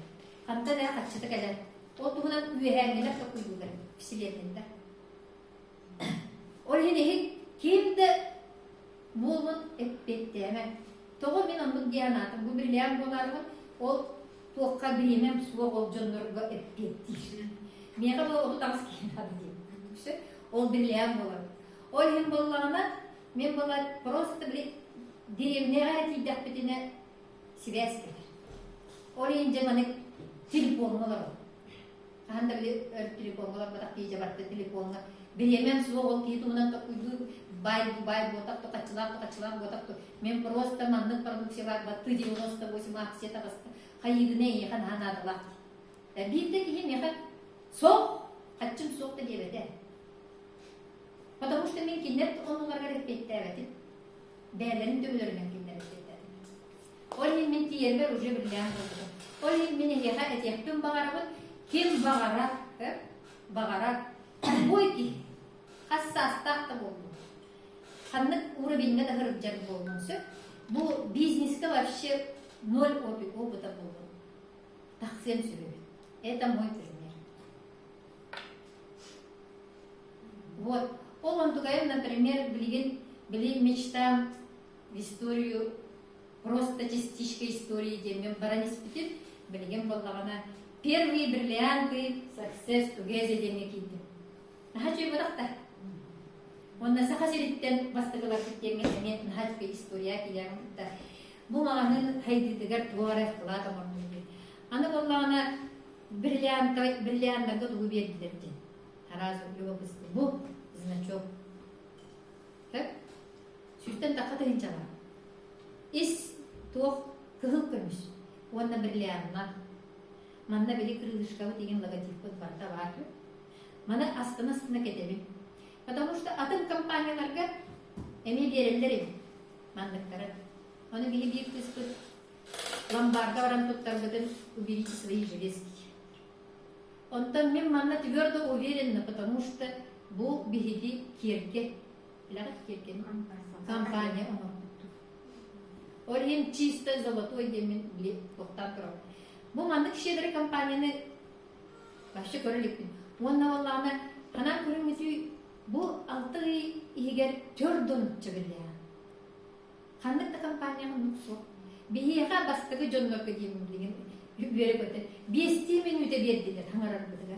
Kanta da kaçıta kene. O tuğunan üyehengeler tokuydular. Pisiletinde. Orhine kimde bulun etpetti hemen. Toğu min onluk diyanatım. Bu birleyen bolarımın o tuğka bilemem suva olcanlarga etpetti. Meyaka bu onu dans kiyinadı diyeyim. O birleyen bolarım. Orhin bollarına мен была просто, блин, деревня тидапетине связь. Орин жаманы телефон болар. Анда били телефон болар, бата кийже барты телефонга. Биремен слово китунан токуйду бай ботак токачылар ботак то. Мен просто манны продукция бар, баты 98 акция тагаста. Хайыгыне яхан ханадыла. Бирде кийим яхан со, качым сокта дебеде. Потому что мен киндер онуңарга репеттебетип, бәлерин төбөлөрүнөн киндер репеттебетип. Ол мен тиербер уже билген болду. Ол мен яха этектен багарабын, кем багарак, бойки, хассастакта болду. Ханнык уровеньге да кырып жар болдумсу. Бу бизнеске вообще 0 опыта болду. Таксем сөйлөбүт. Это мой пример. Вот. Он тугаем, например, блин, мечтам в историю, просто частичка истории, где мы баранис петит, блин, боллагана первые бриллианты, success together денег иди. Нахачу его так-то. Онна сахасириттен бастыгылар киттеңге нахачка история киягымда. Бу маганын хайдыдыгар туарах кылата мордуги. Аны боллагана бриллианттарга тугу бердилерди. Таразы любопытство. Бу значок. Так? Сүстен таката инчала. Ис туох кыгыл көмүс. Онна бриллианна. Манна бери крылышка деген логотип барда бар. Мана астына кетебин. Потому что атом компанияларга эми берелер мандыктары. Оны бир кыспыт ломбарда баран туттар бутын уберите свои железки. Онтан мен манна твердо уверена, потому что бу бигиди кирке. Билага кирке компания оно. Орин чисто золотой демен бли токтан турат. Бу мандык шедер компанияны башы көрөлүк. Онна валлана хана көрүмүтү бу алты игер төрдөн чыгылыя. Хандыкта компанияны нуксу. Бихиха бастыгы жоннорго дейм деген бере көтө. 5 минут бердилер хаңарар бутуга.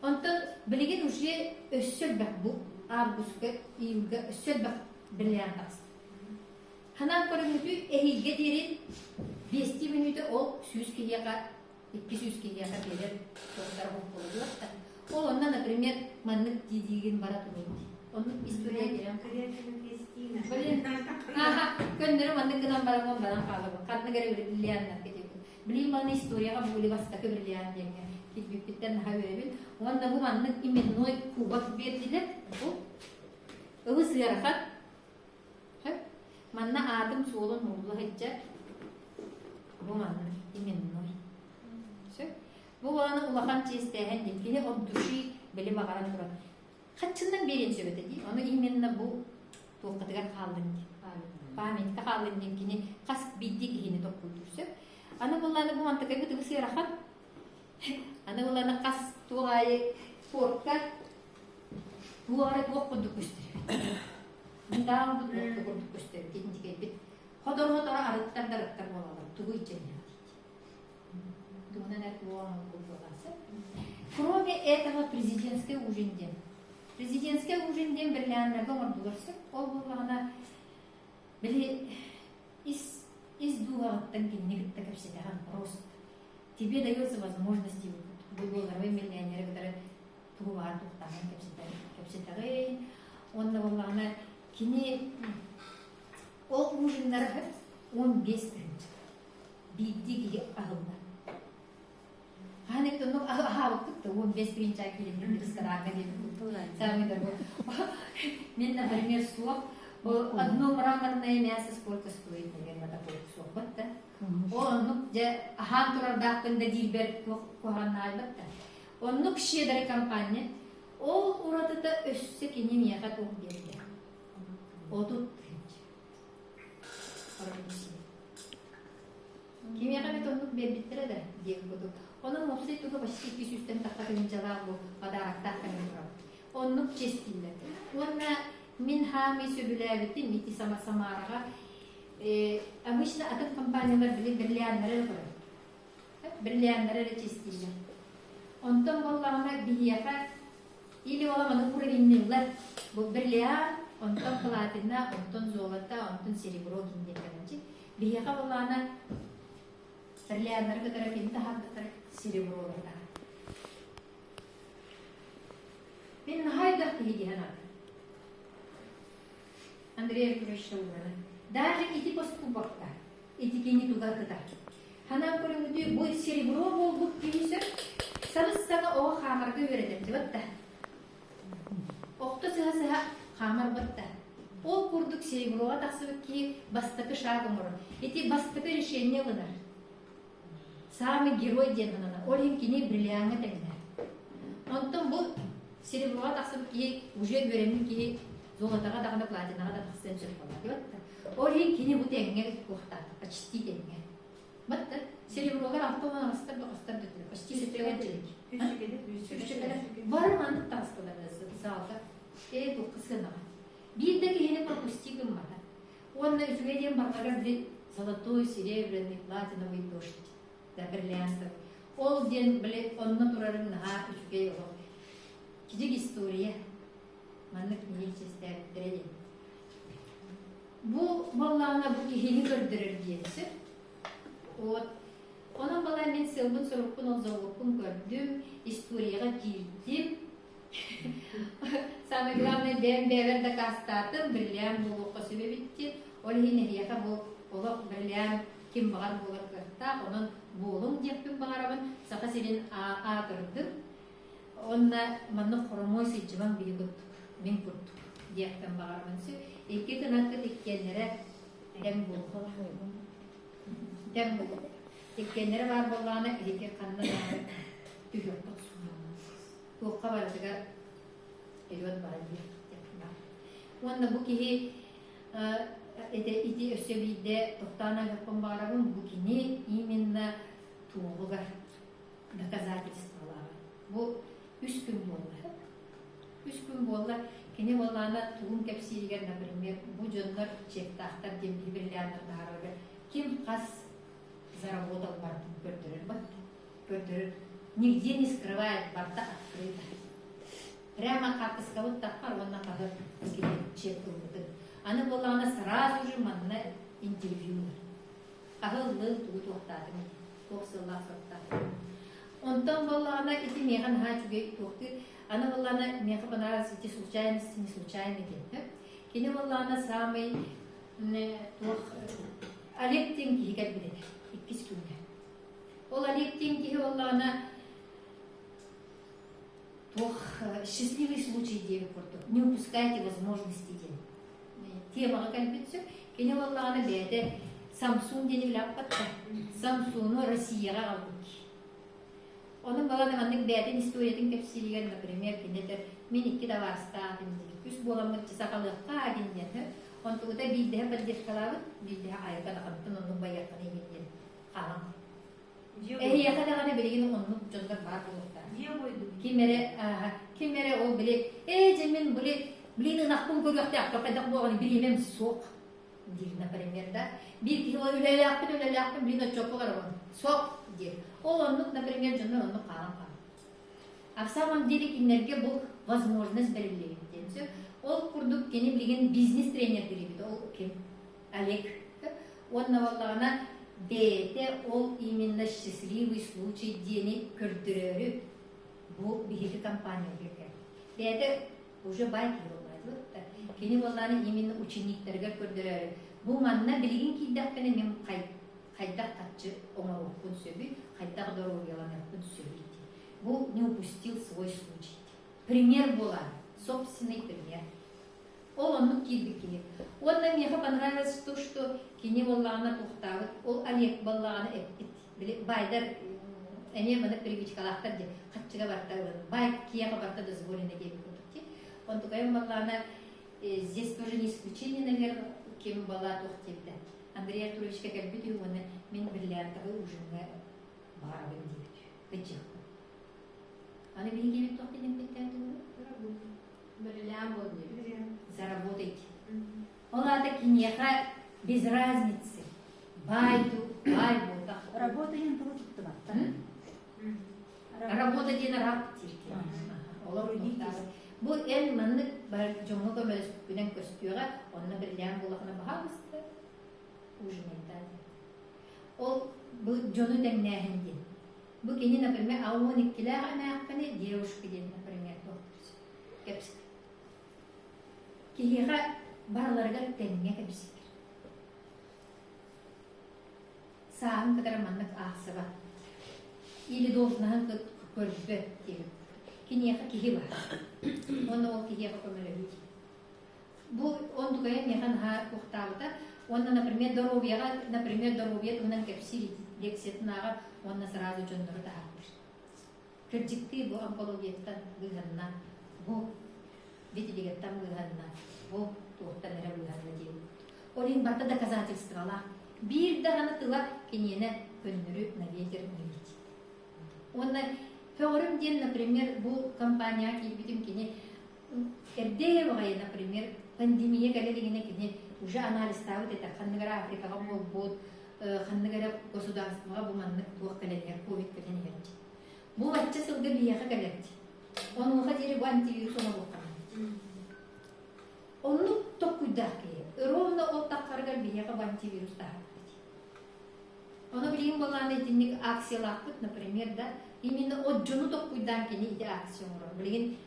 Онтон билеген уже өссөл бак бу августка июльга өссөл бак билен бас. Хана көрүмүтү эхиге дерин 5 минут ол 100 килияга 200 килияга берер. Токтар болду. Ол онна, например, маннык дидиген бара турду. Onun история берем. Көннөр маннык гынан барамон барам калып. Катны керек билияннар кетип. Билим маны историяга були бастакы билиян деген. Китбиттен хабербин. Онда бу маннык именно кубак бердилер. Бу өвүс ярахат. Манна адым солон мулла хеджа. Бу маннык именно. Бу аны улахан честеген дикини он души бели багаран турат. Качындан берен сөбөтө ди. Аны именно бу токтатыгар калдын ди. Памятка калдын дикини кас бидди кини токулдурсө. Аны буланы бу антыка бутугу сырахан. Аны буланы кас тугай порка тугай токуду көстөрүп. Мындан бу токуду көстөрүп дигендиге бит. Ходор арыттардар болалар. Тугу ичени. Кроме этого президентский ужинден бирлянларга ордуларсы, ол булгана били из дугаттан кинигитте кепсетаган просто. Тебе дается возможность булгаларга миллионер кадары тугар туктаган кепсетаган. Онда булгана кини ол ужиндар 15 күн. Биддиги агылда. Hani tuh ahal tuh, wong bestrin cakir ini sekarang kan itu. Saya minta minta например суп, одно мраморное мясо сколько стоит, наверное, такой суп, да? Он ну же ахан турарда кында дилбер коханай бата. Он ну щедрая компания, ол уратыта өссө кини мияга тук берди. О тут. Кимияга бит onu бербиттер да, деп буду. Onun mopsi tuğu başı 200'ten takatın cevabı kadar takkanıyor. Onun çestiyle. Ona min hami söbülevetti miti samaraga. Amışla atık kampanyalar bile birleyenlere var. Birleyenlere çestiyle. Ondan vallahi bir yafa ili olamadı kurayınlar. Bu birleyen ondan platina, ondan zolata, ondan serебро gindiklerce. Bir yafa vallahi birleyenler kadar kinta hakkı серебро да. Мен хайдах киди хана. Андрей Петрович говорил, даже эти поступки, эти кини туда куда. Хана көрүнгүдү бу серебро болдук кийсе, сарысага о хамарга бередим деп атты. Окто сыга хамар батты. Ол курдук сереброға таксыбык ки бастыкы шагымыр. Эти бастыкы решение гына. Самый герой демона, Олин кини бриллианга тегне. Онтон бу сереброға таксып ки уже беремин ки золотага дагы платинага да таксын жүрүп калат. Олин кини бу тегне кухта, почти тегне. Батта сереброға автоман астар дötür. Почти сетелек. Бар маны тастылар залда. Бу кысына. Бирдеги хене пропустигим бар. Онна үчүгеден баргага бир золотой, серебряный, платиновый дождь. Да бриллиантов. Ол ден билет онна турарын наха үчүгей ол. Кижик история. маннык нейчестер. Bu ballağına bu kihini gördürür diyesi. Onun bala men sılbın sorukun o zavukun gördüm, istoriyaga girdim. Самое главное, ben beverde kastatım, birleyen bu oku sebebitti. Ol hini hiyaka bu olak birleyen kim bağır bolar kırta, onun boğulum diyepim bağırabın, saka senin ağırdım. Onunla manı koromoy seçimem biri guttuk, min guttuk diyepim bağırabın. İki tınakı dikkenlere dem boğul. Dem boğul. Dikkenlere var boğulağına iki kanına dağır, tüyok tutsun. Bu kabardıga Eriyot bari yapma. Onda bu kihi iti ösebide tohtana yapım bağırabın bu kini iminna tuğulugar doказательстволар. Bu 3 gün bollar. 3 gün bollar. Kini bollana tuğun kepsiliger, например, bu jonlar çektahtar demli birlerden dağırır. Kim kas заработал бартын көрдірір бат. Көрдірір. Нигде не скрывает барта открыто. Прямо как исковод таппар, он на кого чек кылды. Аны болана сразу же манна интервью. Агылды тугу тоқтадым. Тоқсылла соқтадым. Онтан болана ити механ хачуге тоқты. Аны болана меха понравилось эти случайности, не случайные. Кини болана самый Олег Тенки гәп билет. 2 күндә. Ол Олег Тенки болана счастливый случай девы порту. Не упускайте возможности день. Темага кальпитсу. Кене валлана бәді Samsung дені біліп қатты. Samsung'u Россияға алды. Оның баланы мандық бәдін историятын кәпсілеген, например, кенетер, мен 2 даварстадым дейді. Күс боламын сақалыққа агенден. Он тұғыда білдігі поддержкалабын, білдігі айқада қанттын оның байырқаны егенден қалан. Яқадағаны білеген оның жондар бар болуқта. Кемере ол білек, жемен білейін ақпын көріқті ақпақайдақ болғаны білемем соқ. Дейді, например, да. Bir kilo öyle yaptım, bilin çok var o. Sok diye. O onun, например, canı onu kalan. А в самом деле энергия bu возможность belirleyip. O kurduk yeni bilgin biznes trener gibi. O kim? Олег. Onun vallahına beyte o именно счастливый случай diyeni kördürüyor. Bu bir kampanya gibi. Beyte уже байки olmadı. Yeni vallahına именно ученикlerge kördürüyor. Bu manna bilgin kiddakene men kaydak katçı ona okun söbü, kaydak doğru yalan okun söbü. Bu не упустил свой случай. Пример была, собственный пример. Он киддикини. Он мне понравилось то, что кини валлана тухтавы, ол Олег валлана байдар эне мана привычкалахтар де катчыга бартабы. Бай кияга барта дозволено деп көрдүк. Он тугай валлана здесь тоже не исключение, наверное. Kim bala tohtibde. Andrei Arturovичка кәлбит оны мен бірләртігі ұжымға барабын дейді. Гычық. Аны білі келіп тоқтиден беттәді ғой? Бірләм болды. Заработайте. Оларда кинеха без разницы. Байду, бай болды. Работаен тұғы тұқты бақта. Работа дені рап тирке. Олар ұйдейді. Bu en manlık cumhur kömürüs günden köstüğe onunla birleyen bulakına bahamızdı. Ujumentadı. O bu conu demnehindi. Bu kini например ауониккилер амааққани девушка ден например доктор. Кепсик. Киһига барларга тенге кепсик. Саам кадar маннык ақсыба. Или должнаһын көрбө дип. Кинеха киһи бар. Оны ол киһига көмөлөбүт. Бу он тугай механ ха ухтабыта. Он, например, здоровье тунан кепсили лексетнага, он сразу жондору тахапыш. Кырдикти бу онкологияттан гыганна, бу ветилигеттан гыганна, бу тухтан эре гыганна дейм. Олин барта доказательствала. Бир даганы тыла кенене көннөрү на ветер милит. Он Феорим ден, например, бу компания кибитим кене эрдевай, например, пандемия галеригене кене уже анализ ставит это ханнагара Африка год ханнагара государствога бу маннык туак галерия ковид кене герти. Бу вачча сылга бияга галерти. Онуга жери бу антивирус ону буккан. Onu tokuydak ki. Ровно от такаргар бияга антивирус тахат. Onu bileyim olan etkinlik aksiyalarkıt, например, да, именно от жonu tokuydan kini ide aksiyon var. Bileyim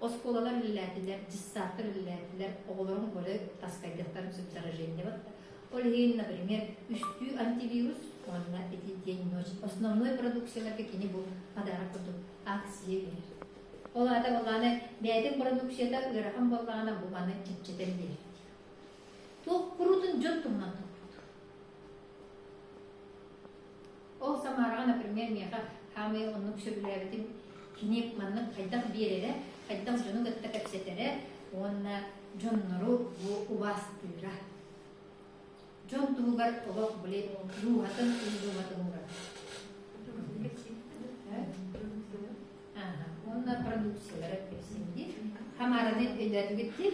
oskolalar illetiler, cissatlar illetiler, oğulların böyle taskaydıklar, заражение var. Олегин, например, üstü antivirus, onunla эти основной продукциялар кини bu adara kutu aksiye verir. Olada olana beyden produksiyada ırağın bolağına bu bana çetçeden verir. Tok kurudun jön tundan tok. O samaraga, например, meha hame onu sürülebitim kini manna kaydan bir yere, kaydan jonu gatta kapsetere, onna jonnoru bu uvastıra. Jon tuğgar olak bile ruhatın ruhatın var. Onlar produksiyaları hepsindi. Hamaranın elleri gitti.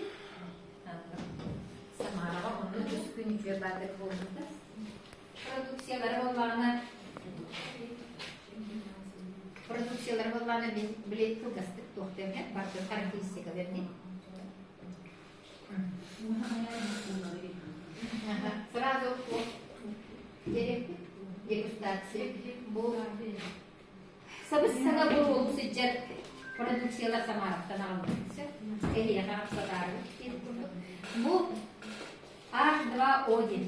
Samaraga onu üskün içe bardak oldu. Produksiyaları olana bile tugastık tohtemler. Bakın karakteristika verdi. Сразу дегустация. Bu sabırsızlığa bu oluşacak продукциялар Самараптан алынды. Эһиэ харапсатары. Bu H2O1.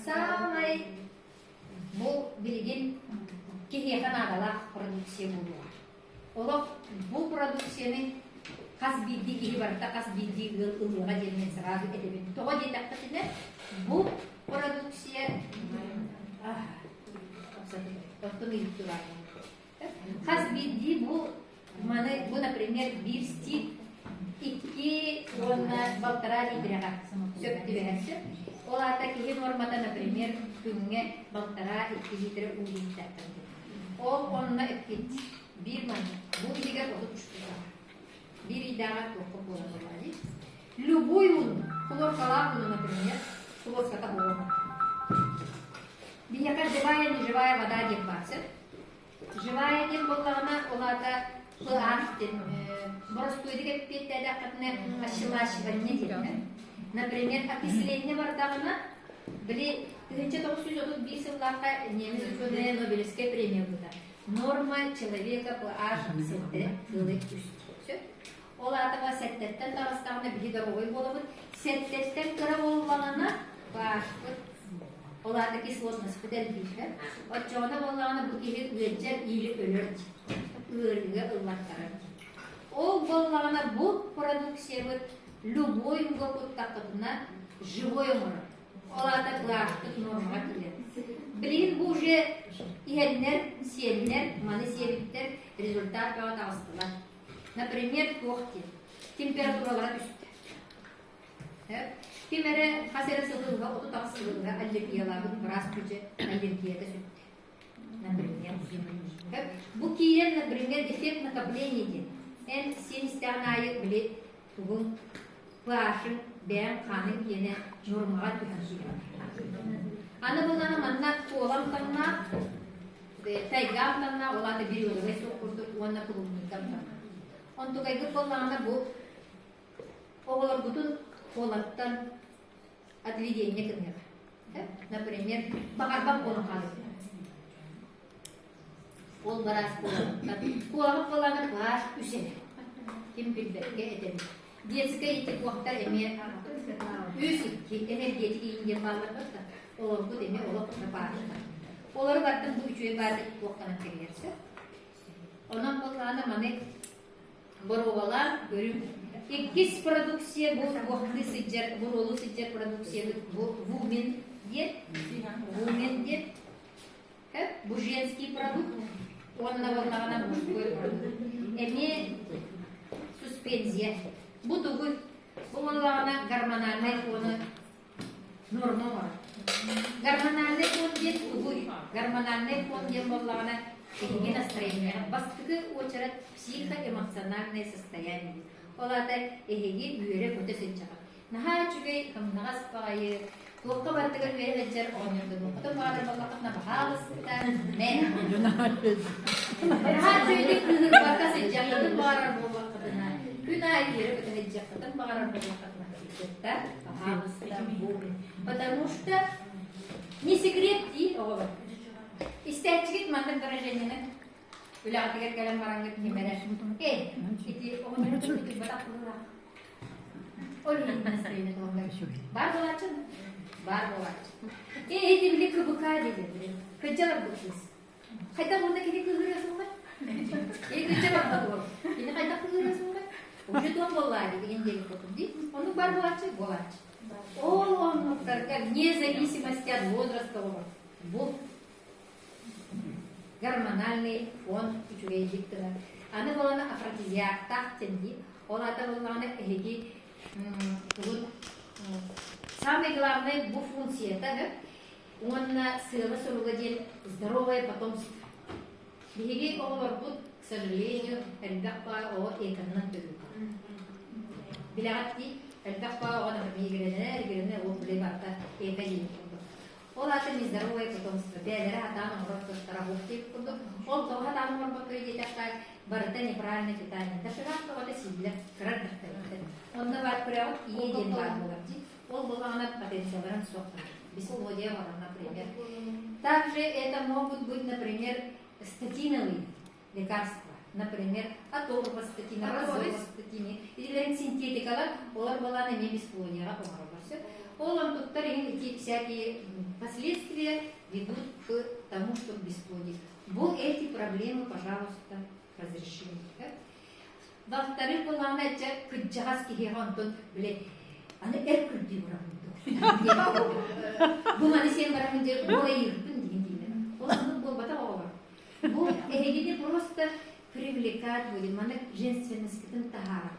Самый bu bilgin киһиэхан агалах продукция болуа. Олох bu продукцияны kas bildi ki varta kas bildi ıllığa gelmek sırası edebin. Toğa dedaktasında bu produksiye kas bildi bu bu например bir stil iki baltara litrega söktü verse olata ki normada например günge baltara 2 litre ulin taktandı. O onunla epkit bir man bu diğer olup uçtular. Bir idare topu kullanılmalı. Любой хлор калапу, например, хлор катабол. Бияка живая, не живая вода дембасы. Живая демболларына оларда хлор боростойдыга петтеде акытына ашылашывание дейді. Например, окисление бардағына біле 1931 жылларга немец ученые Нобелевская премия была. Норма человека pH сеттері кылы үст. Оларда сеттеттен тарастағына білі дұрғой болуын, сеттеттен кірі болғанына башқыт, оларда кислотность күдел дейді. От жоғына болғаны бұл кейі үйенчер иілі өлір, үйірігі ұллақтары. Ол болғаны бұл продукция любой мұғып тақытына живой мұр. Оларда башқыт нормаға келеді. Білген бұл же иәлінер, сиелінер, маны сиеліктер результат бағыт ағыстылар. Например, тоқти. Температуралары түсті. Кемері қасері сылғылға, отутағы сылғылға аллергиялары біраз күші аллергияда сүтті. Например. Бұл кейлер, например, дефект накоплениеден. Ән сен істіған айы біле тұғын пашын бән қаның кені нормаға түхін. Аны бұланы манна қолам таңна, тайгам таңна, олады бір өлігі соқырды, онына тұғылмайкам таңна. Онтугайгы болғаны бұл оғылар бұтын қолаттан отведение кірмеға. Например, бағарбақ қолын қалды. Ол барас қолын. Қолағып болғаны қылаш үсені. Кемпелберге әдемі. Детская етек уақыттар әме үс энергетик иінген бағылар бұтта. Олар бұд әме олар бұтына бағылар. Олар баттың бұл үшуе барды уақыттан тегерсе. Онан болғаны маны Боровалар görüm. İkis produksiye bu vakti sıcak, bu rolu sıcak produksiye bu women diye. Hep bu женский продукт. Onunla varlığına muşkoy produkt. Emi suspenziye. Bu da bu varlığına hormonal onu norma var. Hormonal fon diye bu hormonal fon diye varlığına и настроение. Бастығы очеред психоэмоциональное состояние. Оларда эгеги үйере көте сенчаға. Наха чүгей кымнағас бағайы, тоққа бардығыр үйере жер ойнырды. Бұқытын бағадар болақытына бағалысында мен. Наха чүгей күнір бақа сенчаға бағарар болақытына. Күн айыры бітірежектен бағарар болуқатына кеттер. Потому что не секрет дейді оғылы. Истәтчігет мандыр дәреженені үләғатығыр кәлем бараңғыр кемері. Ити оғын өтіп батақ бұлырақ. Ол еңістейді оғылар. Бар болачын? Бар болачын. Эти біле күбіка дейді. Күджалар бұлсыз. Қайта онда кеде күзіресің ғой? Күджалар бұлсыз. Енді қайта күзіресің ғой? Уже туан боллайды дегендегі көтім дейді. Оның бар болачы? Болачы. Ол онлықтарға вне зависимости от возраста олар. Бұл гормональный фон үчуге жиктігі. Аны боланы афродизиак тақтен дейді. Ол ата боланы әйгі самый главный бұл функция это он сылы сұрылы ден здоровое потомство. Беги олар бұл, к сожалению, әлбәқпа о екіннің түгі. Білағат дейді, әлбәқпа оған мигрені, ол біле барта екі дейін тұрды. Ол аты нездоровое потомство. Бәлері атаның ұрықтықтара бұқ деп тұрды. Ол тоға атаның ұрбақы ететаққа барыта неправильное питание. Дашырақ тоғада сиділер, қырардықтар. Онда бар күрәуіт еден бар болар дейді. Ол болғана потенциаларын соқтыр. Бесплодие бар, например. Также это могут быть, например, статиновые лекарства. Например, аторвостатин, розовостатин. Или синтетикалар, олар болғана не бесплодияға помарабарсы. Олар туттар эти всякие последствия ведут к тому, что бесплодие. Бұл эти проблемы, пожалуйста, разрешим. Во-вторых, болғана күджағас кехеған тұн, біле, аны әркүрді бұрамын. Бұл аны сен барамын деп, бұл айырдың деген деймін. Олардың бұл бата оға. Бұл әйгеде просто привлекать будем, аны женственностьтің тағара.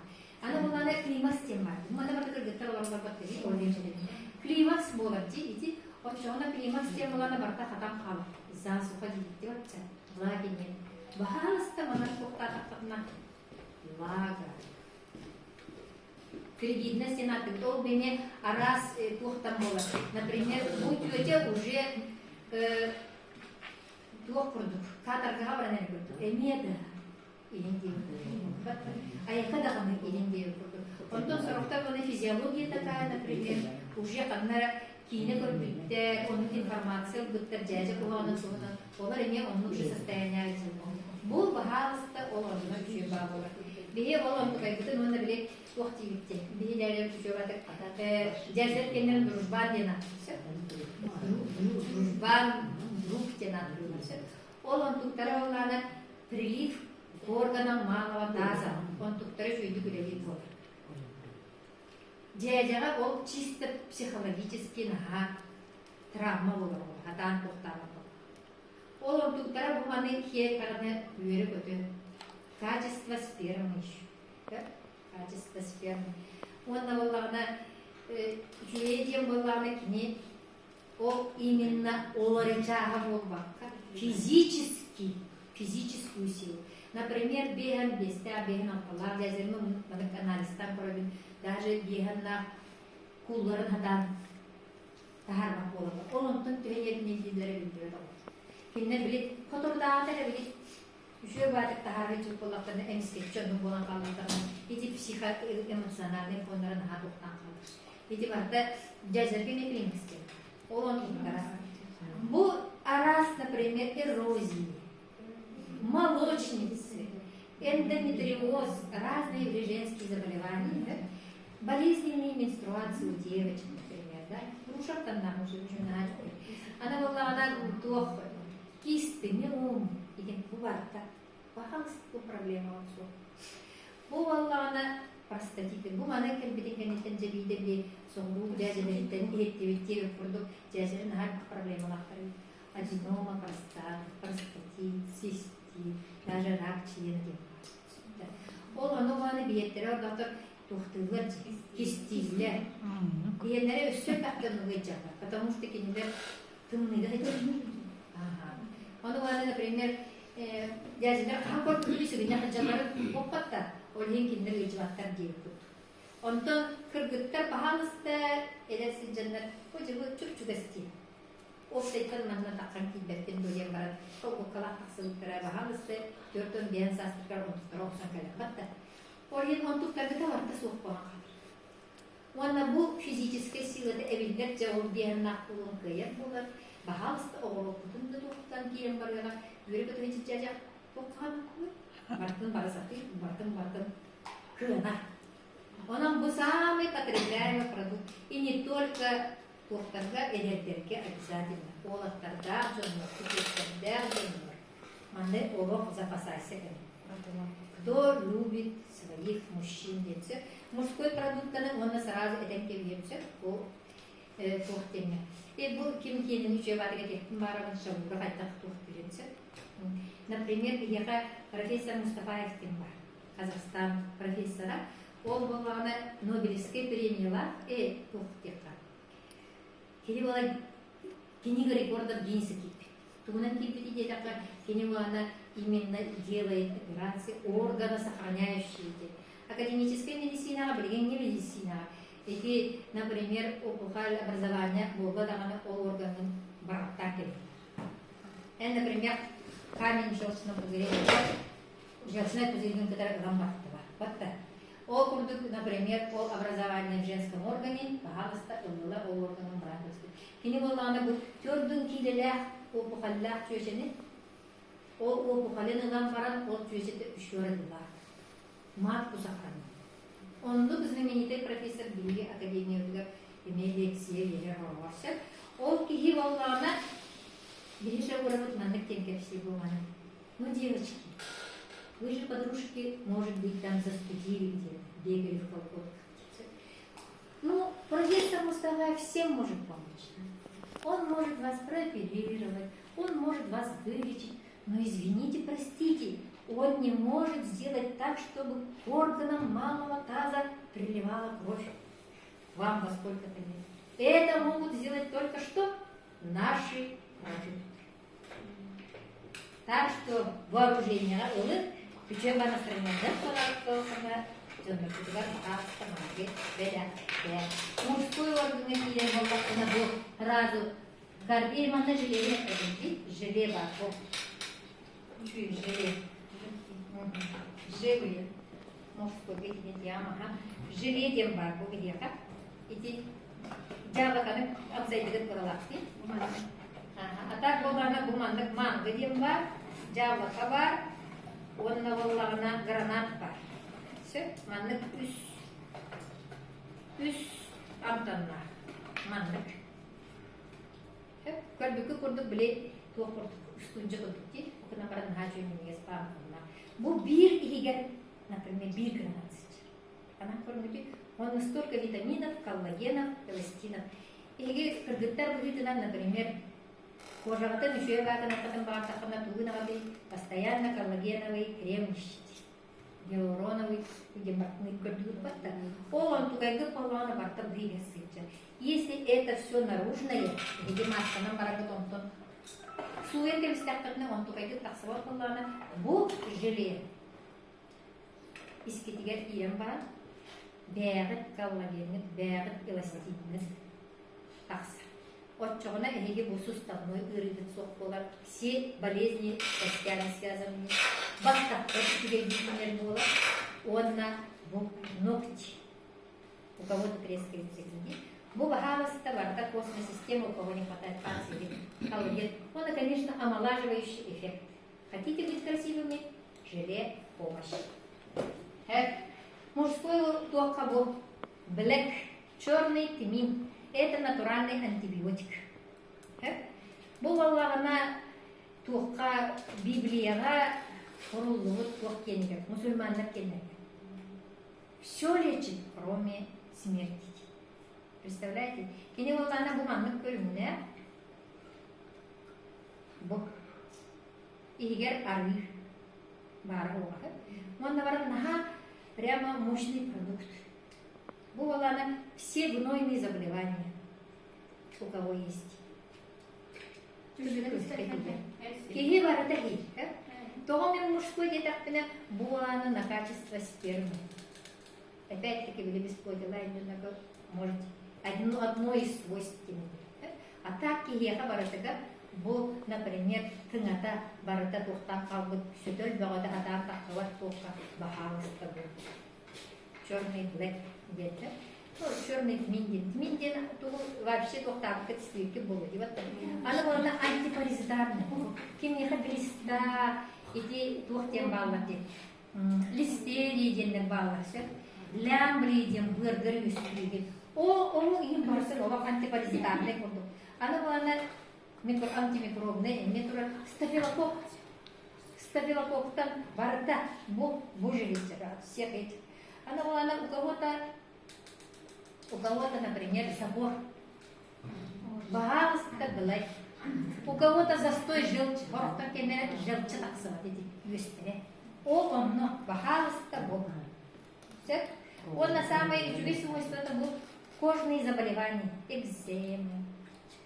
Аны бұл аны климакс тем бар. Бұл аны бата кіргіттер оларға баттығы, ол денжеледі. Климакс болар дейді, отшауына климакс тем оланы барта қатам қалып. За суға дейді батса, лагенен. Бағалысты мана тоқтатаққына лага. Кредитная стена, кто бы мне раз там было. Например, у тетя уже двух продуктов. Катар гавра не говорит. Меда. А я когда мы идем Потом сорокта физиология такая, например, уже когда кине корпите, он информация, будто дядя кулана суда, олар име он уже состояние. Бұл бағалысты оларына күйе бағылар. Бейе олар тұқай бұтын оны білек уақыты бітте. Бейелері күйе батыр. Дәрзер кенерін дружбан ден атырсы. Дружбан, друг ден атырсы. Ол он тұқтары оланы прилив органам малого таза. Он тұқтары жүйді күлелі болыр. Дядяға ол чисто психологический травма болыр. Атан тұқтары. Ол он туктара буманы хер караны үйрі көтін. Качество спермы еще. Качество спермы. Онна болағына жүйеден болағына кіне ол именно оларычаға болбаққа физическую силу. Например, беген бесте, беген алпалар, дәзірмі мұнық анализтан көрдің, даже бегенна кулларын хадан тағармақ болығы. Ол онтың түйенерін егілері білдері болығы. Кинне билет фотодағы да билет үшеу бадық тағары жүр болақтарына әміске чөндің болан қалықтарына еті психоэмоциональный фондарын ғадуқтан қалдыр. Еті барды жәзерге не клиникске. Ол он тұқтара. Бұл арас, например, эрозии, молочницы, эндометриоз, разные женские заболевания, болезненные менструации у девочек, например, рушат там нам уже начинать. Она была, она плохо. Кисты, миом, деген бұл барда. Бағалысты проблема олсу. Бұл аллағына простатиты. Бұл мана кәлбеден кәнеттен жәбейді бе соңғы жәжелерден еттебеттегі құрдық жәжелерін әрбір проблемалақтары. Аденома, простатит, цистит, даже рак членген. Ол оны ғаны бейеттері ордақтыр тұқтылыр, кестейлер. Бейенлері өссөп әқтенуге жағыр. Потому что кенелер тымныйды айтыр. Оны ғаны, например, дәзілер қаңқор күлісі гіне қыджалары оқпаттар, олен кендер өжіваттар дейіп күт. Онды кіргіттер бағалысты әлесі жандар өжігі чүк-чүгісті. Ол сайтан маңына таққан кейбәттен бөлен барады. Ол оқалақ тақсылықтыра бағалысты, төртін бән састырғар, оңтықтар оқсан кәлі қатты. Орген он туктарды таларта соқпаға қалыр. Онна бұл физическая силада әбілдер жауып дейін нақпылын көйер болар. Бағалысты оғылы құтынды тоқтан кейін барыға өрі көтөйті жажақ тоқтаған көй. Бартын барасақи, бартын кына. Онан бұл самый потребляемый продукт. И не только тоқтарға элердерге обязательно. Олақтарда жонлар, күтестердер жонлар. Мандай олық запасайся. Кто любит своих мужчин, дети. Мужской продуктаны оны сразу эдемке берсе, ол тоқтеме. И бұл кем кенін үші бадыға тектің барығын шауға қайттақ тоқ беренсе. Например, ega профессор Мустафаевтың бар. Қазақстан профессора. Ол болғаны Нобелевская премияла тоқтеқа. Кені болай кенегі рекордов Гиннеса киппет. Туғынан киппет едеқа кені болғаны именно делает операции, органы сохраняющие. Академическая медицина, білген не медицина. Эти, например, опухоль образования болғадағаны ол органын барақта келеді. Например, камень желчного пузыря, желчной пузырь, который гамбатты бар. Вот так. Ол курдук, например, ол образование в женском органе, пожалуйста, олыла ол органын барақты. Кені болғаны бұл төрдің кейлелер опухоллар чөшені, ол опухолын ұлан баран, ол чөшеті үшөрі бар. Матку сақраны. Онды знаменитый профессор Билли Академия лекция берер орварсы. Ол кихи болғаны Гриша уровень мандык темкепси болғаны. Ну, девочки, вы же подружки, может быть, там застудили где, бегали в колготках. Ну, профессор Мустафаев всем может помочь. Он может вас прооперировать, он может вас вылечить. Но извините, простите, он не может сделать так, чтобы к органам малого таза приливала кровь. Вам во сколько-то лет. Это могут сделать только что наши продукты. Так что вооружение улыб, причем на стороне мужской орган на разу горбель манна желе баку. Желе мужской видите яма, желе тем баку где-то. Эти жабаканы обзайдыгы королакты. А так болғаны бұмандық маңғы дем бар, жабақа бар, онына болғағына гранат бар. Маңдық үс амтанна маңдық. Көрбікі көрдік біле тоқырдық, үстінжі қылдық дейді. Бұқына барадың хажу емінегес бағынна. Бұл бір егер, например, бір гранат сычыр. Ана көрмеде, оны столько витаминов, коллагенов, эластинов. Егер кіргіттар бұғытынан, например, кожағытын үшеу бағынақытын бағытақына туғынағады постоянно коллагеновый крем ищет. Гиалуроновый, гематный көрдігіт батта. Ол тугайгы полуаны барта бұйға сычыр. Если это все наружное, гематқынан барағыт онтон суен кемістақтығына он тугайгы тақсыва полуаны бұл желе. Искетігер ирем баран, бәғыт коллагенет, бәғыт эластинет тақсы. Отчоғына әйге бұл суставной ұрыдын соқ болар. Все болезни костями связаны. Бастапты түгелдіктер болар. Онна бұл ногти. У кого-то трескается груди. Бұл бағалыста барда костная система, у кого не хватает калорий. Он, конечно, омолаживающий эффект. Хотите быть красивыми? Желе помощь. Мужской туаққа бұл блэк, черный тмин. Это натуральный антибиотик. Бұл балағына туаққа Библияға құрылығы туақ кенігер, мұсульмандар кенігер. Все лечит, кроме смерти. Представляете? Кені балағына бұманлық көріміне бұқ. Егер арғы бары оғы. Онда бары наға прямо мощный продукт. Бұл балағына все гнойные заболевания, у кого есть. Кеге бары да хей. Тоғымен мужской детақпына бұл балағына на качество спермы. Опять-таки были бесплодила, можете одно из свойств. А так кегеға барытыға бұл, например, кыңата барыта тоқтан қалғыт, сөтөл бағада адам таққылар тоққа бағалысты бұл. черный блэк где-то. Ну, черный тминдин. Тминдин вообще тоқтабы кәтістілікке болу деп аттар. Аны болғанда антипаразитарный. Кемнеха глиста, эти тоқтен баллар деп. Листерий дендер баллар. Лямбри ден бұргыр өстіреген. Оның ең барысын олар антипаразитарный болды. Аны болғанда антимикробный, метро стафилокок. Стафилококтан барда бұл живется, всех этих. Аны болғанда у кого-то, например, забор. Бағалысты былай. У кого-то застой желчь. Бұрықтан кемері желчі тақсыға деді. Өстіне. Ол онны бағалысты бұл. Он на самое чудесное свойство это был кожные заболевания. Экземы,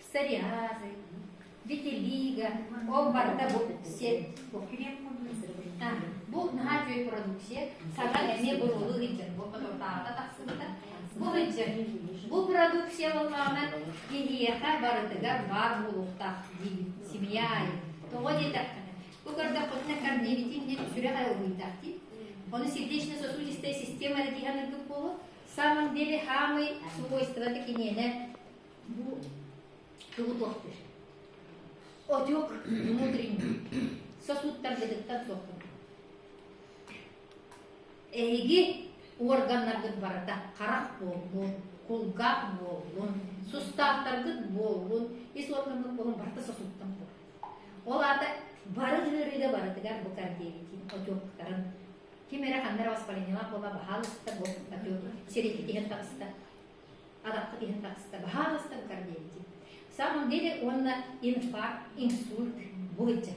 псориазы, витилиго. Ол барда бұл все. Бұл нағажой продукция. Саған әне бұл ұлы ғиджен. Бұл қытортағыда тақсыда. Бұл продукция болғанын кейіеқа барытыға бар болуқтақ дейін, семья. Тоғы детаққаны. Бұл көрді құтына карневитин деп сүре қай ұлғыйтақ дейін. Оны сердечно-сосудистая система радиальный болу. В самом деле, хамы свойства такие не бұл тоқтыр. Отек внутренний. Сосудтар дедіктен соқтыр. Әйге органнаргыт барда қарақ болуын, қолғақ болуын, суставтаргыт болуын, ес органдық болуын барда сосудтан болуын. Ол аты бары жүреді барыдығар бұл кардиевитин, отектарын. Кемері қандара воспаленелар бола бағалысты бұл, сереки деген тақысты, адапты деген тақысты, бағалысты бұл кардиевитин. В самом деле, онна инфаркт, инсульт будет.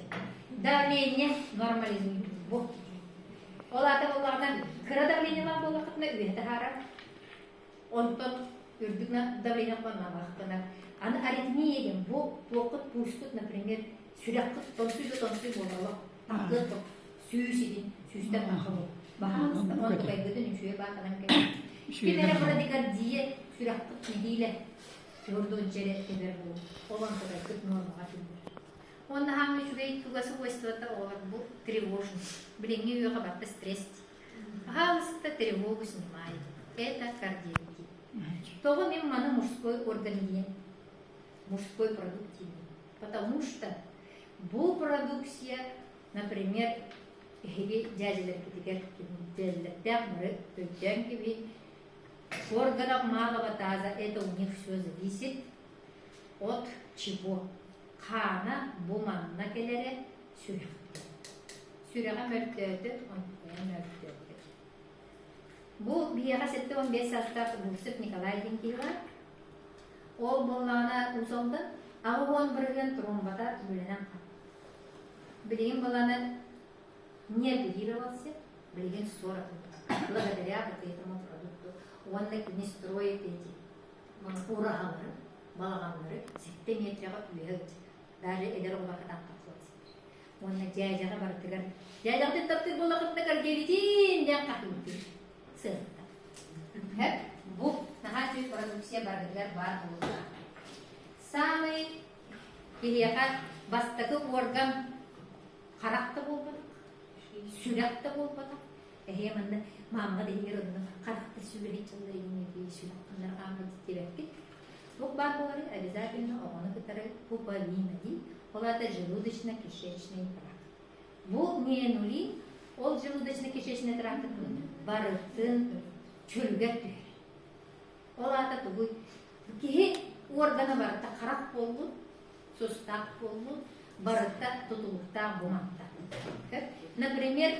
Давление нормализует. Вот. Ол аты болғаннан кіра давлениялар болғақытына үйеті хара. Онтон үрдігіна давления қонған вақытына. Аны аритмия еген, бұл тоқыт, пұшқыт, например, сүрәққыт, тонсүй болғалы. Ақыт, сүйіс един, сүйістен ақылы. Бағалысты, онты қайгыдың үшуе бақынан кәйін. Кемері брадикардия, сүрәққыт недейлі, көрдің жере кемер бұл. Олан тұдай күт нормаға түндір. Он на хамы чугает туга свойства-то был тревожность. Блин, не ее хабатта стресс. Пожалуйста, тревогу снимает. Это кардиология. Того мимо на мужской организм, мужской продукции. Потому что бу продукция, например, дядя органов малого таза, это у них все зависит от чего? Қана бұманына келері сүрек. Сүреға мөлттөді, онтайын мөлттөді. Бұл бияға сетті 15 састақ Русып Николайдың кейға. Ол болағына ұзалды, ағы он бірген тромбада бөлінен қап. Білеген болағына не оперировался, білеген 40. Благодаря вот этому продукту. Он не строит эти урағалары, балағанлары, 7 метрға үйелді. Даже эдер олақа таққақлады. Оны жайжаға барытығар. Жайжақты таптыр болақытына кардиевитин ден қақылды. Сыртта. Бұл нағачы продукция барытығар бар болуға. Самый келеға бастығы орган қарақты болбадық, сүрәқті болбадық. Әйемінді мамға дейгер одының қарақты сүрәйтілді еңеге сүрәқтіңдер ағылды тереккет. Бұл бар болары обязательно оғаны күтары пуповина дей, ол аты желудочно-кишечный тракт. Бұл не нули, ол желудочно-кишечный тракт барытын чөлгәт түйер. Ол аты тұғый. Кеге органы барытта қарақ болу, сустақ болу, барытта тұтылықта бұмақта. Например,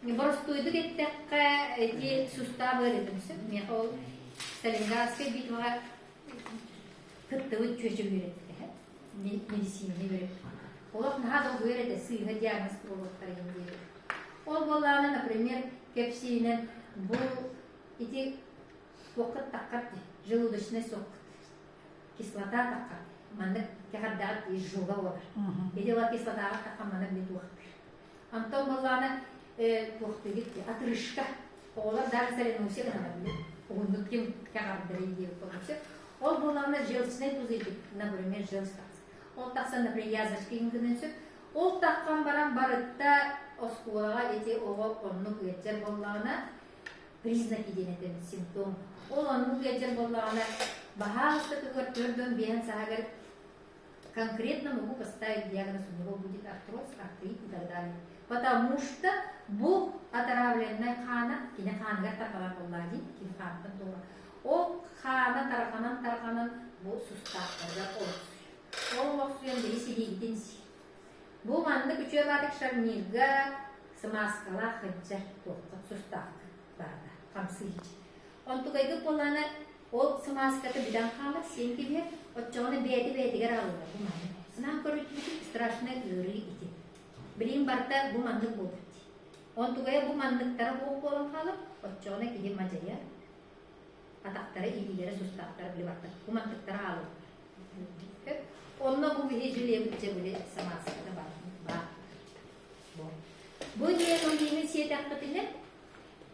боростойды кеттіққа суставы ретімсі, мен ол Сталинградская битваға кыттывы чөчіп үйретті, медицинаны үйретті. Олар нағадың үйретті, сыйға диагноз прологтар еңдері. Ол болағына, например, кепсейінен бұл еті тоқыт таққат, желудочный соқыт, кислота таққат, маңдық кәғаддағат жуға олар. Еде олар кислотаға таққан маңдық бет уақыт. Антон болағына тоқты кетті, атырышқа. Олар дағы сәрен өсек ғана оғындық кем кәғаддары едері болғысы. Ол болағына желчный тузы, например, желстас. Ол тақсан, например, язычки еңгінен ол таққан баран барытта оскуаға ете оға онны көйеттер болағына признаки денетен симптом. Ол анну геджер боллағана бахалыста көрдөн бейін сағагар конкретно могу поставить диагноз, у него будет артроз, артрит и так далее. Потому что бұл отравленная қаны, кене қаныға тарқалар боллади, кене қанытын тоға. Ол қаны тарқанан бұл сустақтарда олысыр. Ол оқсуен бірі селегітен си. Бұл манды күче батық шармирға смаскала хыджар тоққыт суставка барда, қамсы ич. Он тугайгы боланы ол смаскаты бидан қалы, сен кебе, отчоғыны бәді-бәдігер алуда бұл манды. Сынан көрітті страшный өрілі ити. Білейін барда бұл мандық болды. Он тугайы бұл мандықтары бұл болын қалып, отчоғыны кеген мажая, атақтары, илигері, суставтары білі барды. Бұл мандықтары алып. Онна бұл ежіле бүтче біле смаскаты бар. Бұл ең сет аққытыны,